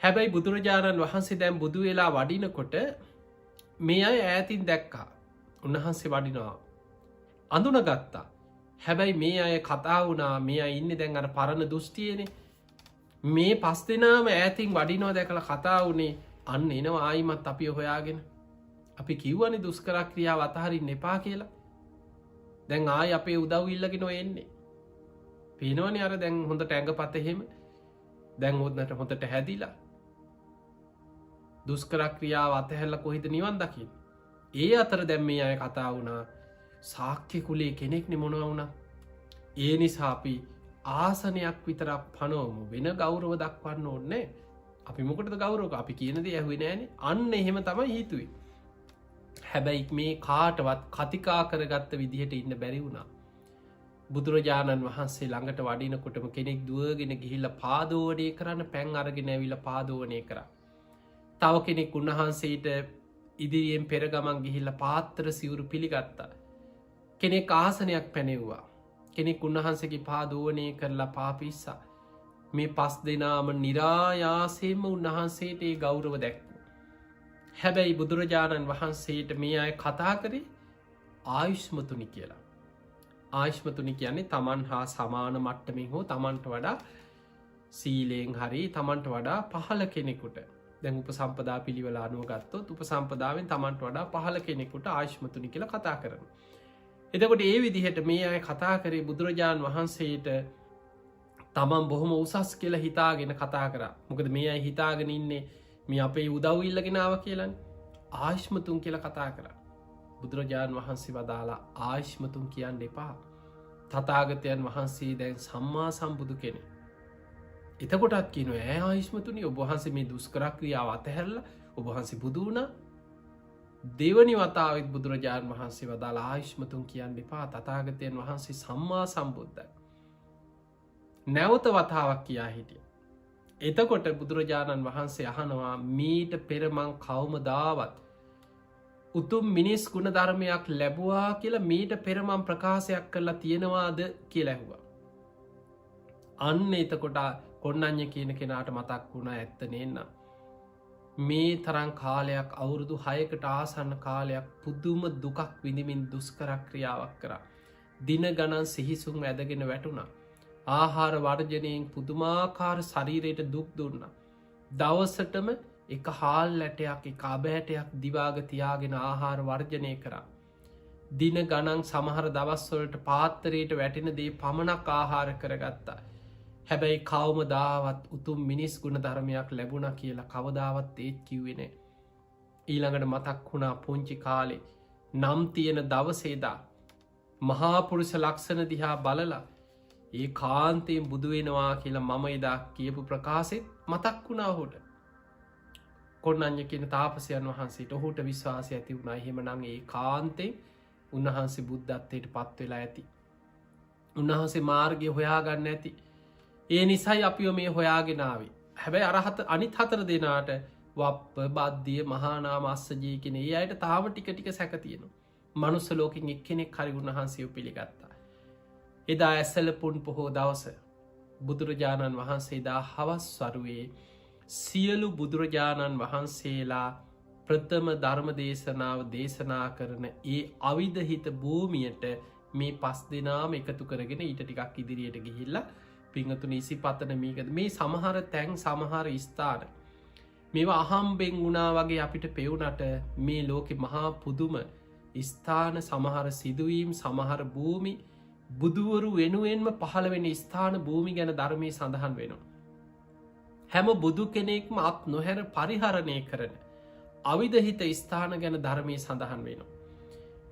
හැබැයි බුදුරජාණන් වහන්සේ දැන් බුදු වෙලා වඩිනකොට මේ අය ඈතින් දැක්කා උන්වහන්සේ වඩිනවා අඳුන ගත්තා. හැබැයි මේ අය කතා වුණා මේ අය ඉන්නේ දැන් අර පරණ දෘෂ්ටියනේ. මේ 5 දෙනාම ඈතින් වඩිනවා දැකලා කතා වුණේ අන්න එනවා ආයිමත් අපි හොයාගෙන. අපි කිව්වනේ දුෂ්කර ක්‍රියාව අතහරින්න එපා කියලා. දැන් ආයි අපේ උදව් ඉල්ලගෙන එන්නේ. පේනවනේ අර දැන් හොඳට ඇඟපත එහෙම. දැන් හොඳට හැදිලා. දුෂ්කර ක්‍රියාව අතහැරලා කොහෙද නිවන් දකින්නේ? ඒ අතර දැන් මේ අය කතා වුණා ශාක්‍ය කුලයේ කෙනෙක්නේ මොනවා වුණා. ඒ නිසා අපි ආසනයක් විතරක් පනවමු. වෙන ගෞරව දක්වන්න ඕනේ. අපි මොකටද ගෞරවක? අපි කියන දේ ඇහුවේ නෑනේ. අන්න එහෙම තමයි හිතුවේ. හැබැයි මේ කාටවත් කතිකා කරගත්ත විදිහට ඉන්න බැරි වුණා. බුදුරජාණන් වහන්සේ ළඟට වඩිනකොටම කෙනෙක් දුවගෙන ගිහිල්ලා පාදෝවණය කරන්න පැන් අරගෙන ඇවිල්ලා පාදෝවණය කරා. තව කෙනෙක් උන්වහන්සේට ඉදිරියෙන් පෙර ගමන් ගිහිල්ලා පාත්‍ර සිවුරු පිළිගත්තා. කෙනෙක් ආසනයක් පැනෙව්වා. කෙනෙක් උන්වහන්සේගේ පාදෝවණය කරලා පාපිස්සා. මේ 5 දෙනාම නිරායාසයෙන්ම උන්වහන්සේට ඒ ගෞරව දැක්වුවා. හැබැයි බුදුරජාණන් වහන්සේට මේ අය කතා කරේ ආයුෂ්මතුනි කියලා. ආයුෂ්මතුනි කියන්නේ තමන් හා සමාන මට්ටමින් හෝ තමන්ට වඩා සීලයෙන් හරි තමන්ට වඩා පහළ කෙනෙකුට. දැන් උපසම්පදා පිළිවෙල අනුව ගත්තොත් උපසම්පදාවෙන් තමන්ට වඩා පහළ කෙනෙකුට ආයුෂ්මතුනි කියලා කතා කරනවා. එතකොට ඒ විදිහට මේ අය කතා කරේ බුදුරජාණන් වහන්සේට තමන් බොහොම උසස් කියලා හිතාගෙන කතා කරා. මොකද මේ අය හිතාගෙන ඉන්නේ මේ අපේ උදව් ඉල්ලගෙන ආව කියලානේ. ආයුෂ්මතුන් කියලා කතා කරා. බුදුරජාණන් වහන්සේ වදාලා ආයුෂ්මතුන් කියන්න එපා. තථාගතයන් වහන්සේ දැන් සම්මා සම්බුදු කෙනෙක්. එතකොටත් කියනවා ඈ ආයුෂ්මතුනි ඔබ වහන්සේ මේ දුෂ්කර ක්‍රියාව අතහැරලා ඔබ වහන්සේ බුදු වුණා. දෙවනි වතාවෙත් බුදුරජාණන් වහන්සේ වදාලා ආයුෂ්මතුන් කියන්න එපා. තථාගතයන් වහන්සේ සම්මා සම්බුද්දයි. නැවත වතාවක් කියා හිටියා. එතකොට බුදුරජාණන් වහන්සේ අහනවා මීට පෙර මං කවමදාවත් උතුම් මිනිස් ගුණ ධර්මයක් ලැබුවා කියලා මීට පෙර මං ප්‍රකාශයක් කරලා තියෙනවාද කියලා ඇහුවා. අන්න එතකොට කොණ්ණඤ්ඤ කියන කෙනාට මතක් වුණා ඇත්ත නේන්න. මේ තරම් කාලයක් අවුරුදු 6කට ආසන්න කාලයක් පුදුම දුකක් විඳින්මින් දුෂ්කර ක්‍රියාවක් කරා. දින ගණන් සිහිසුන් ඇදගෙන වැටුණා. ආහාර වර්ජනයෙන් පුදුමාකාර ශරීරයට දුක් දුන්නා. දවසටම එක හාල් ඇටයක් එක අබෑටයක් දිවාග තියාගෙන ආහාර වර්ජනය කරා. දින ගණන් සමහර දවස්වලට පාත්තරයට වැටෙන දේ පමණක් ආහාර කරගත්තා. හැබැයි කවමදාවත් උතුම් මිනිස් ගුණ ධර්මයක් ලැබුණා කියලා කවදාවත් ඒත් කිව්වේ නෑ. ඊළඟට මතක් වුණා පුංචි කාලේ නම් තියෙන දවසේදා මහා පුරුෂ ලක්ෂණ දිහා බලලා ඒ කාන්තයෙන් බුදු වෙනවා කියලා මම එදා කියපු ප්‍රකාශෙත් මතක් වුණා ඔහුට. කොණ්ණඤ්ඤ කියන තාපසයන් වහන්සේට ඔහුට විශ්වාසය ඇති වුණා එහෙමනම් ඒ කාන්තෙන් උන්වහන්සේ බුද්ධත්වයට පත් වෙලා ඇති. උන්වහන්සේ මාර්ගය හොයාගන්න ඇති. ඒ නිසයි අපිෝ මේ හොයාගෙනාවේ. හැබැයි අරහත අනිත් 4 දෙනාට වප්ප බද්ධිය මහානාම අස්සජී කෙන ඒ අයට තාම ටික ටික සැක තියෙනවා. මනුස්ස ලෝකෙන් එක්කෙනෙක් හරි උන්වහන්සේ පිළිගත්තා. එදා ඇසල පුන් පොහෝ දවස බුදුරජාණන් වහන්සේ දා හවස් වරුවේ සියලු බුදුරජාණන් වහන්සේලා ප්‍රථම ධර්ම දේශනාව දේශනා කරන ඒ අවිධහිත භූමියට මේ 5 දෙනාම එකතු කරගෙන ඊට ටිකක් ඉදිරියට ගිහිල්ලා පිංහතුන ඉසි පතන මීකද මේ සමහර තැන් සමහර ස්ථාන මේවා අහම්බෙන් වුණා වගේ අපිට පෙවුනට මේ ලෝකෙ මහා පුදුම ස්ථාන සමහර සිදුවීම් සමහර භූමි බුදුවරු වෙනුවෙන්ම පහළ වෙන ස්ථාන භූමි ගැන ධර්මය සඳහන් වෙනවා. හැම බුදු කෙනෙක්ම අත් නොහැර පරිහරණය කරන අවිධහිත ස්ථාන ගැන ධර්මය සඳහන් වෙනවා.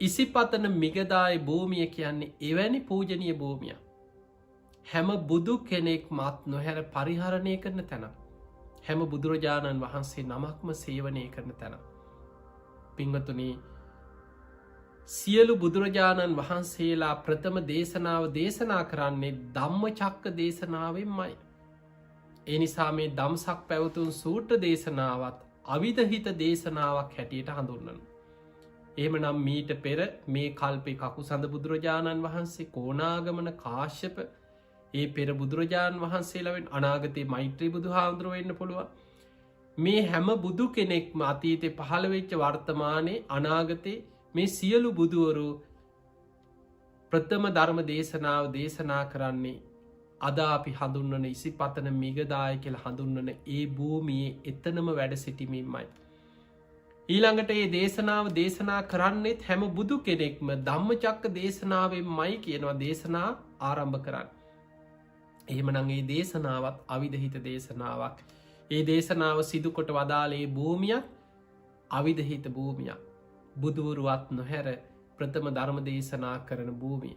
ඉසිපතන මිගදාය භූමිය කියන්නේ එවැනි පූජනීය භූමිය. හැම බුදු කෙනෙක් මත් නොහැර පරිහරණය කරන තැන. හැම බුදුරජාණන් වහන්සේ නමක්ම සේවනය කරන තැන. පිංහතුනී සියලු බුදුරජාණන් වහන්සේලා ප්‍රථම දේශනාව දේශනා කරන්නේ ධම්ම චක්ක දේශනාවෙන්මයි. එනිසා මේ දම්සක් පැවතුන් සූට්‍ර දේශනාවත් අවිධහිත දේශනාවක් හැටියට හඳුන්නන. එහෙම නම් මීට පෙර මේ කල්පේ කකු සඳ බුදුරජාණන් වහන්සේ කෝනාගමන කාශ්‍යප ඒ පෙර බුදුරජාණන් වහන්සේලාවෙන් අනාගතයේ මෛත්‍රී බුදු හාමුදුරුව වෙන්න පුළුවන්. මේ හැම බුදු කෙනෙක්ම අතීතේ පහළ වෙච්ච වර්තමානයේ අනාගතේ මේ සියලු බුදුවරු ප්‍රථම ධර්ම දේශනාව දේශනා කරන්නේ අද අපි හඳුන්වන ඉසිපතන මිගදාය කියලා හඳුන්වන ඒ භූමියේ එතනම වැඩ සිටිමින්මයි. ඊළඟට ඒ දේශනාව දේශනා කරන්නෙත් හැම බුදු කෙනෙක්ම ධම්මචක්ක දේශනාවෙන් මයි කියනවා දේශනා ආරම්භ කරන්න. එහෙමනම් ඒ දේශනාවත් අවිධහිත දේශනාවක්. ඒ දේශනාව සිදුකොට වදාලේ භූමියක් අවිධහිත භූමියක්. බුදුවරුවත් නොහැර ප්‍රථම ධර්ම දේශනා කරන භූමිය.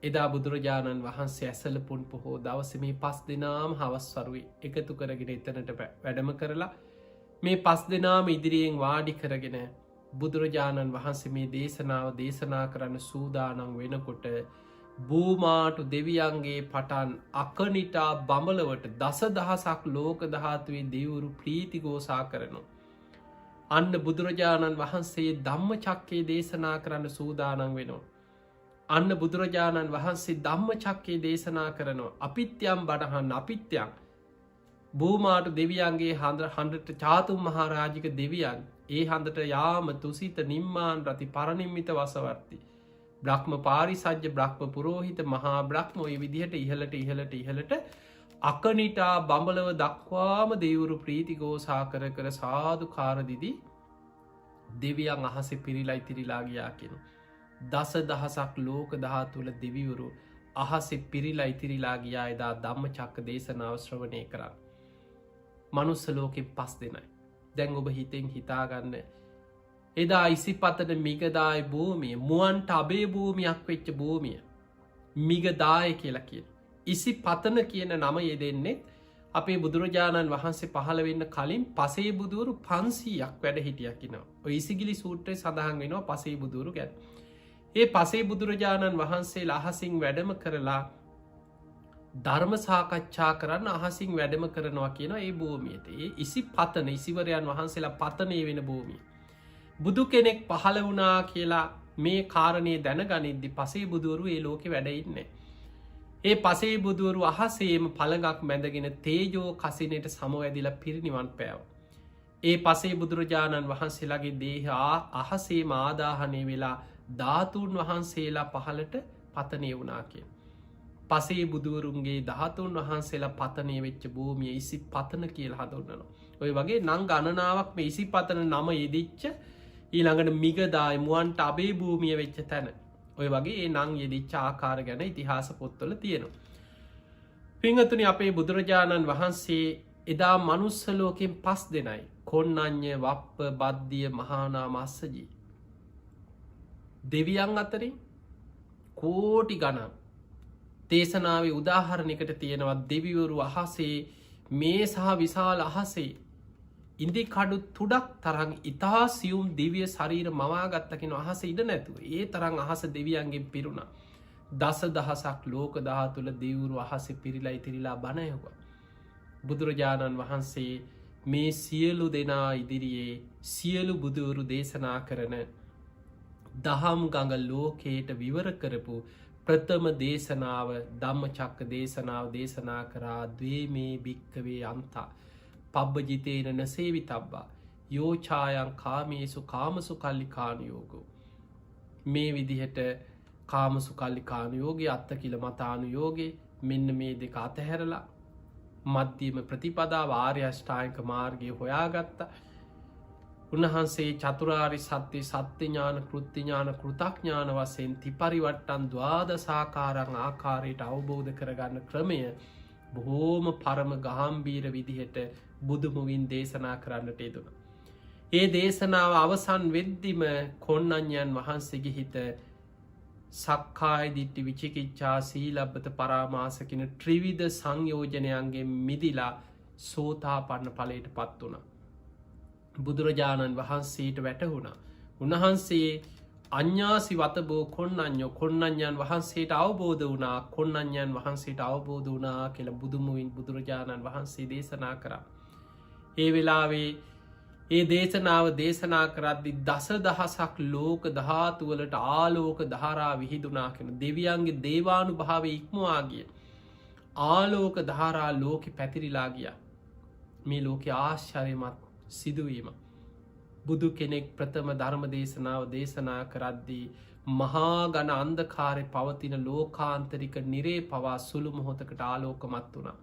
එදා බුදුරජාණන් වහන්සේ ඇසල පුන් පොහෝ දවස මේ 5 දෙනාම හවස් වරුවේ එකතු කරගෙන එතනට වැඩම කරලා මේ 5 දෙනාම ඉදිරියෙන් වාඩි කරගෙන බුදුරජාණන් වහන්සේ මේ දේශනාව දේශනා කරන්න සූදානම් වෙනකොට භූමාටු දෙවියන්ගේ පටන් අකනිටා බඹලවට 10,000ක් ලෝක ධාතුවේ දෙවිවරු ප්‍රීතිඝෝෂා කරනවා. අන්න බුදුරජාණන් වහන්සේ ධම්ම චක්කේ දේශනා කරන්න සූදානම් වෙනවා. අන්න බුදුරජාණන් වහන්සේ ධම්ම චක්කේ දේශනා කරනවා. අපිත්‍යම් බණහන් අපිත්‍යම් භූමාටු දෙවියන්ගේ හඬට චාතුම් මහරාජික දෙවියන් ඒ හඬට යාම තුසිත නිම්මාන් රති පරනිම්මිත වසවර්ති බ්‍රහ්ම පාරිසජ්‍ය බ්‍රහ්ම පුරෝහිත මහා බ්‍රහ්ම ඔය විදිහට ඉහලට අකනිටා බඹලව දක්වාම දෙවුරු ප්‍රීතිඝෝෂා කර කර සාදුකාරදිදී දෙවියන් අහසේ පිරිලා ඉතිරිලා ගියා කියන 10,000ක් ලෝක ධාතුවල දෙවිවරු අහසේ පිරිලා ඉතිරිලා ගියා එදා ධම්මචක්ක දේශනාව ශ්‍රවණය කරා. මනුස්ස ලෝකෙ 5 දෙනයි. දැන් ඔබ හිතෙන් හිතාගන්න එදා ඉසිපතන මිගදාය භූමිය මුවන්ට අබේ භූමියක් වෙච්ච භූමිය මිගදාය කියලා කියන. ඉසි පතන කියන නම යෙදෙන්නේ අපේ බුදුරජාණන් වහන්සේ පහළ වෙන්න කලින් පසේ බුදුවරු 500ක් වැඩ හිටියක් කියනවා. ඔය ඉසිගිලි සූත්‍රයේ සඳහන් වෙනවා පසේ බුදුවරු ගැන. ඒ පසේ බුදුරජාණන් වහන්සේ අහසින් වැඩම කරලා ධර්ම සාකච්ඡා කරන්න අහසින් වැඩම කරනවා කියන ඒ භූමියට. ඒ ඉසි පතන ඉසිවරයන් වහන්සේලා පතනය වෙන භූමිය. බුදු කෙනෙක් පහළ වුණා කියලා මේ කාරණය දැනගනිද්දි පසේ බුදුවරු ඒ ලෝකෙ වැඩ ඉන්නේ. ඒ පසේ බුදුවරු අහසේම පළඟක් මැදගෙන තේජෝ කසිනයට සමවැදිලා පිරිනිවන් පෑව. ඒ පසේ බුදුරජාණන් වහන්සේලාගේ දේහ අහසේම ආදාහනය වෙලා ධාතුන් වහන්සේලා පහළට පතනය වුණා කිය. පසේ බුදුවරුන්ගේ ධාතුන් වහන්සේලා පතනය වෙච්ච භූමිය ඉසි පතන කියල හඳුන්නනවා. ඔය වගේ නං ගණනාවක් මේ ඉසි පතන නම යෙදිච්ච ඊළඟට මිගදාය මුවන්ට අබේ භූමිය වෙච්ච තැන. ඔය වගේ ඒ නං යෙදිච්ච ආකාර ගැන ඉතිහාස පොත්වල තියෙනවා. පිංහතුනි අපේ බුදුරජාණන් වහන්සේ එදා මනුස්සලෝකෙන් 5 දෙනයි. කොන්නඥ වප්ප බද්ධිය මහානා මස්සජී. දෙවියන් අතරින් කෝටි ගණන් දේශනාවේ උදාහරණයකට තියෙනවා දෙවිවරු අහසේ මේ සහ විශාල අහසේ ඉන්දි කඩු තුඩක් තරං ඉතා සියුම් දිවිය ශරීර මවාගත්තකින අහස ඉඩ නැතුව ඒ තරං අහස දෙවියන්ගෙන් පිරුණා. දස දහසක් ලෝක ධාතුල දෙවුරු අහසේ පිරිලා ඉතිරිලා බණ ඇහුවා. බුදුරජාණන් වහන්සේ මේ සියලු දෙනා ඉදිරියේ සියලු බුදුවරු දේශනා කරන දහම් ගඟ ලෝකයට විවර කරපු ප්‍රථම දේශනාව ධම්මචක්ක දේශනාව දේශනා කරා ද්වේමේ භික්කවේ අන්තා පබ්බජිතේන නසේවිතබ්බා යෝචායන් කාමේසු කාමසු කල්ලිකානුයෝගෝ. මේ විදිහට කාමසු කල්ලිකානුයෝගේ අත්ත කිල මතානුයෝගේ මෙන්න මේ දෙක අතහැරලා මධ්‍යම ප්‍රතිපදා වාර්යෂ්ඨායක මාර්ගය හොයාගත්තා. උන්වහන්සේ චතුරාරි සත්‍ය සත්‍යඥාන කෘත්තිඥාන කෘතඥාන වසයෙන් තිපරිවට්ටන් ද්වාදසාකාරං ආකාරයට අවබෝධ කරගන්න ක්‍රමය බොහෝම පරම ගහම්බීර විදිහට බුදුමුවින් දේශනා කරන්නට යෙදුණ. ඒ දේශනාව අවසන් වෙද්දිම කොන්නඥයන් වහන්සේගේ හිත සක්කාය දිට්ටි විචිකිච්ඡා සීලබ්බත පරාමාසකින ත්‍රිවිධ සංයෝජනයන්ගේ මිදිලා සෝතාපන්න ඵලයට පත් වුණා. බුදුරජාණන් වහන්සේට වැටහුණා. උන්වහන්සේ අඤ්ඤාසි වතබෝ කොන්නඤ්ඤෝ කොන්නඤ්ඤන් වහන්සේට අවබෝධ වුණා. කොන්නඤ්ඤන් වහන්සේට අවබෝධ වුණා කියලා බුදුමුවින් බුදුරජාණන් වහන්සේ දේශනා කරා. ඒ වෙලාවේ ඒ දේශනාව දේශනා කරද්දි දස දහසක් ලෝක ධාතු වලට ආලෝක ධාරා විහිදුණා කියන දෙවියන්ගේ දේවානුභාවය ඉක්මවා ගිය ආලෝක ධාරා ලෝකෙ පැතිරිලා ගියා. මේ ලෝකේ ආශ්චර්යමත් සිදුවීම. බුදු කෙනෙක් ප්‍රථම ධර්ම දේශනාව දේශනා කරද්දී මහා ගණ අන්ධකාරය පවතින ලෝකාන්තරික නිරේ පවා සුළු මොහොතකට ආලෝකමත් වුණා.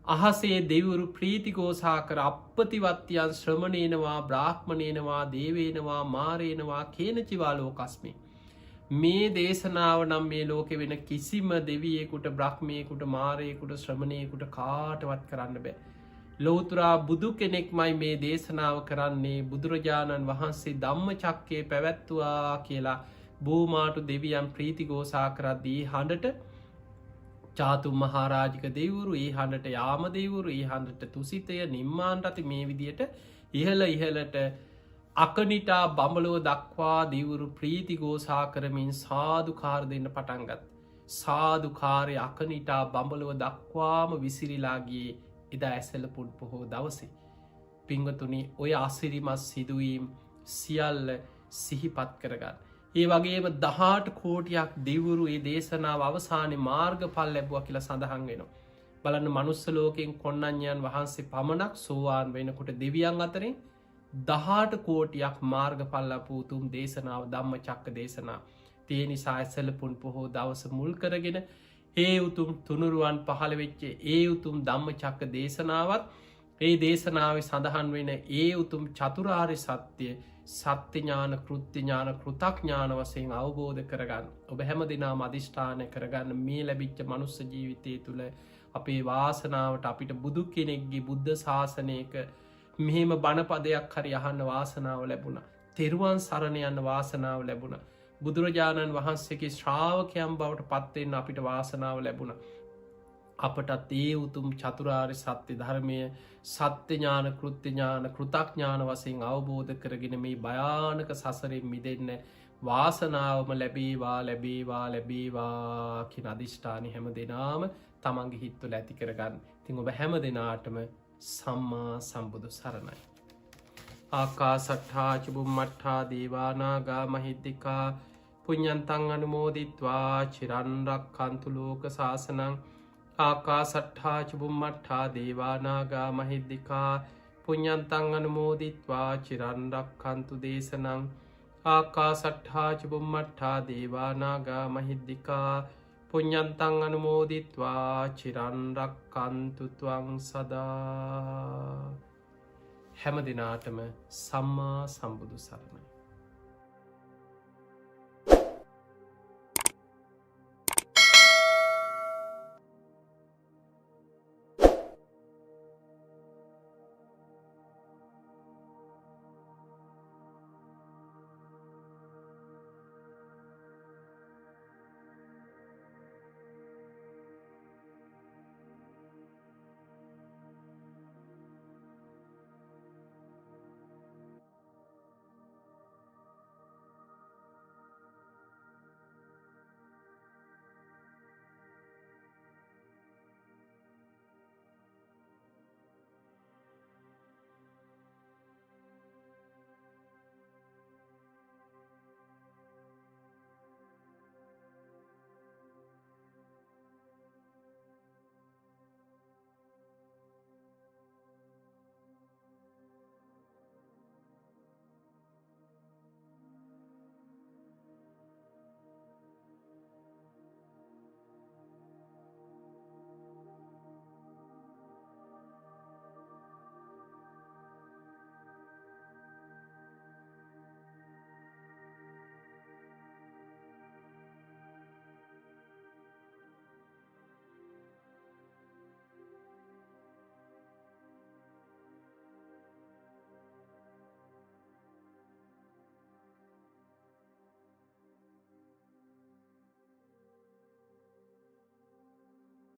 අහසේ දෙවුරු ප්‍රීතිගෝසා කර අපපතිවත්යන් ශ්‍රමණයනවා බ්‍රාහ්මණයනවා දේවේනවා මාරේනවා කේනචිවා ලෝකස්මි. මේ දේශනාව නම් මේ ලෝකෙ වෙන කිසිම දෙවියෙකුට බ්‍රහ්මයෙකුට මාරයෙකුට ශ්‍රමණයෙකුට කාටවත් කරන්න බෑ. ලෝතුරා බුදු කෙනෙක්මයි මේ දේශනාව කරන්නේ බුදුරජාණන් වහන්සේ ධම්මචක්කය පැවැත්තුවා කියලා බෝමාටු දෙවියන් ප්‍රීතිගෝසා කරද්දී හඬට චාතු මහාරාජික දෙවුරු ඒ හඬට යාම දෙවුරු ඒ හඬට තුසිතය නිම්මාන්ටති මේ විදියට ඉහලට අකනිටා බඹලෝ දක්වා දෙවුරු ප්‍රීතිගෝසා කරමින් සාධකාර දෙන්න පටන්ගත්. සාධකාරය අකනිටා බඹලොව දක්වාම විසිරිලාගේ එදා ඇසලපුන් පොහෝ දවසේ. පිංගතුනි ඔය අසිරිමත් සිදුවීම් සියල්ල සිහිපත් කරගන්න. ඒ වගේම 18 කෝටියක් දෙවුරු ඒ දේශනාව අවසානයේ මාර්ගඵල ලැබුවා කියලා සඳහන් වෙනවා. බලන්න මනුස්ස ලෝකයෙන් කොන්නඤ්ඤයන් වහන්සේ පමණක් සෝවාන් වෙනකොට දෙවියන් අතරින් 18 කෝටියක් මාර්ගඵල ලැබූ උතුම් දේශනාව ධම්මචක්ක දේශනාව. ඒ නිසා ඇසලපුන් පොහෝ දවස මුල් කරගෙන ඒ උතුම් තුනුරුවන් පහළ වෙච්ච ඒ උතුම් ධම්මචක්ක දේශනාවත් ඒ දේශනාවේ සඳහන් වෙන ඒ උතුම් චතුරාර්ය සත්‍ය සත්‍ය ඥාන කෘත්‍ය ඥාන කෘතඥාන වශයෙන් අවබෝධ කරගන්න. ඔබ හැම දිනම අධිෂ්ඨාන කරගන්න මේ ලැබිච්ච මනුස්ස ජීවිතය තුළ අපේ වාසනාවට අපිට බුදු කෙනෙක්ගේ බුද්ධ ශාසනයක මෙහෙම බණපදයක් හරි අහන්න වාසනාව ලැබුණා. තෙරුවන් සරණ යන්න වාසනාව ලැබුණා. බුදුරජාණන් වහන්සේගේ ශ්‍රාවකයන් බවට පත්වෙන්න අපිට වාසනාව ලැබුණා. අපටත් ඒ උතුම් චතුරාර්ය සත්‍ය ධර්මය සත්‍ය ඥාන කෘත්‍ය ඥාන කෘතඥාන වශයෙන් අවබෝධ කරගෙන මේ භයානක සසරෙන් මිදෙන්න වාසනාවම ලැබේවා ලැබේවා ලැබේවා කියන අධිෂ්ඨානය හැම දෙනාම තමන්ගේ හිත්වල ඇති කරගන්න. ඉතින් ඔබ හැම දෙනාටම සම්මා සම්බුදු සරණයි. ආකාසට්ඨා චුම්මට්ඨා දේවා නාග මහිද්దికා පුඤ්ඤන්තං අනුමෝදිත්වා චිරන් රක්ඛන්තු ලෝක සාසනං. ආකාසට්ඨා චුම්මට්ඨා දේවා නාග මහිද්దికා පුඤ්ඤන්තං අනුමෝදිත්වා චිරන් රක්ඛන්තු දේශනං. ආකාසට්ඨා චුම්මට්ඨා දේවා නාග මහිද්దికා පුඤ්ඤන්තං අනුමෝදිත්වා චිරන් රක්ඛන්තු ත්වං සදා. හැම දිනාටම සම්මා සම්බුදු සරණයි.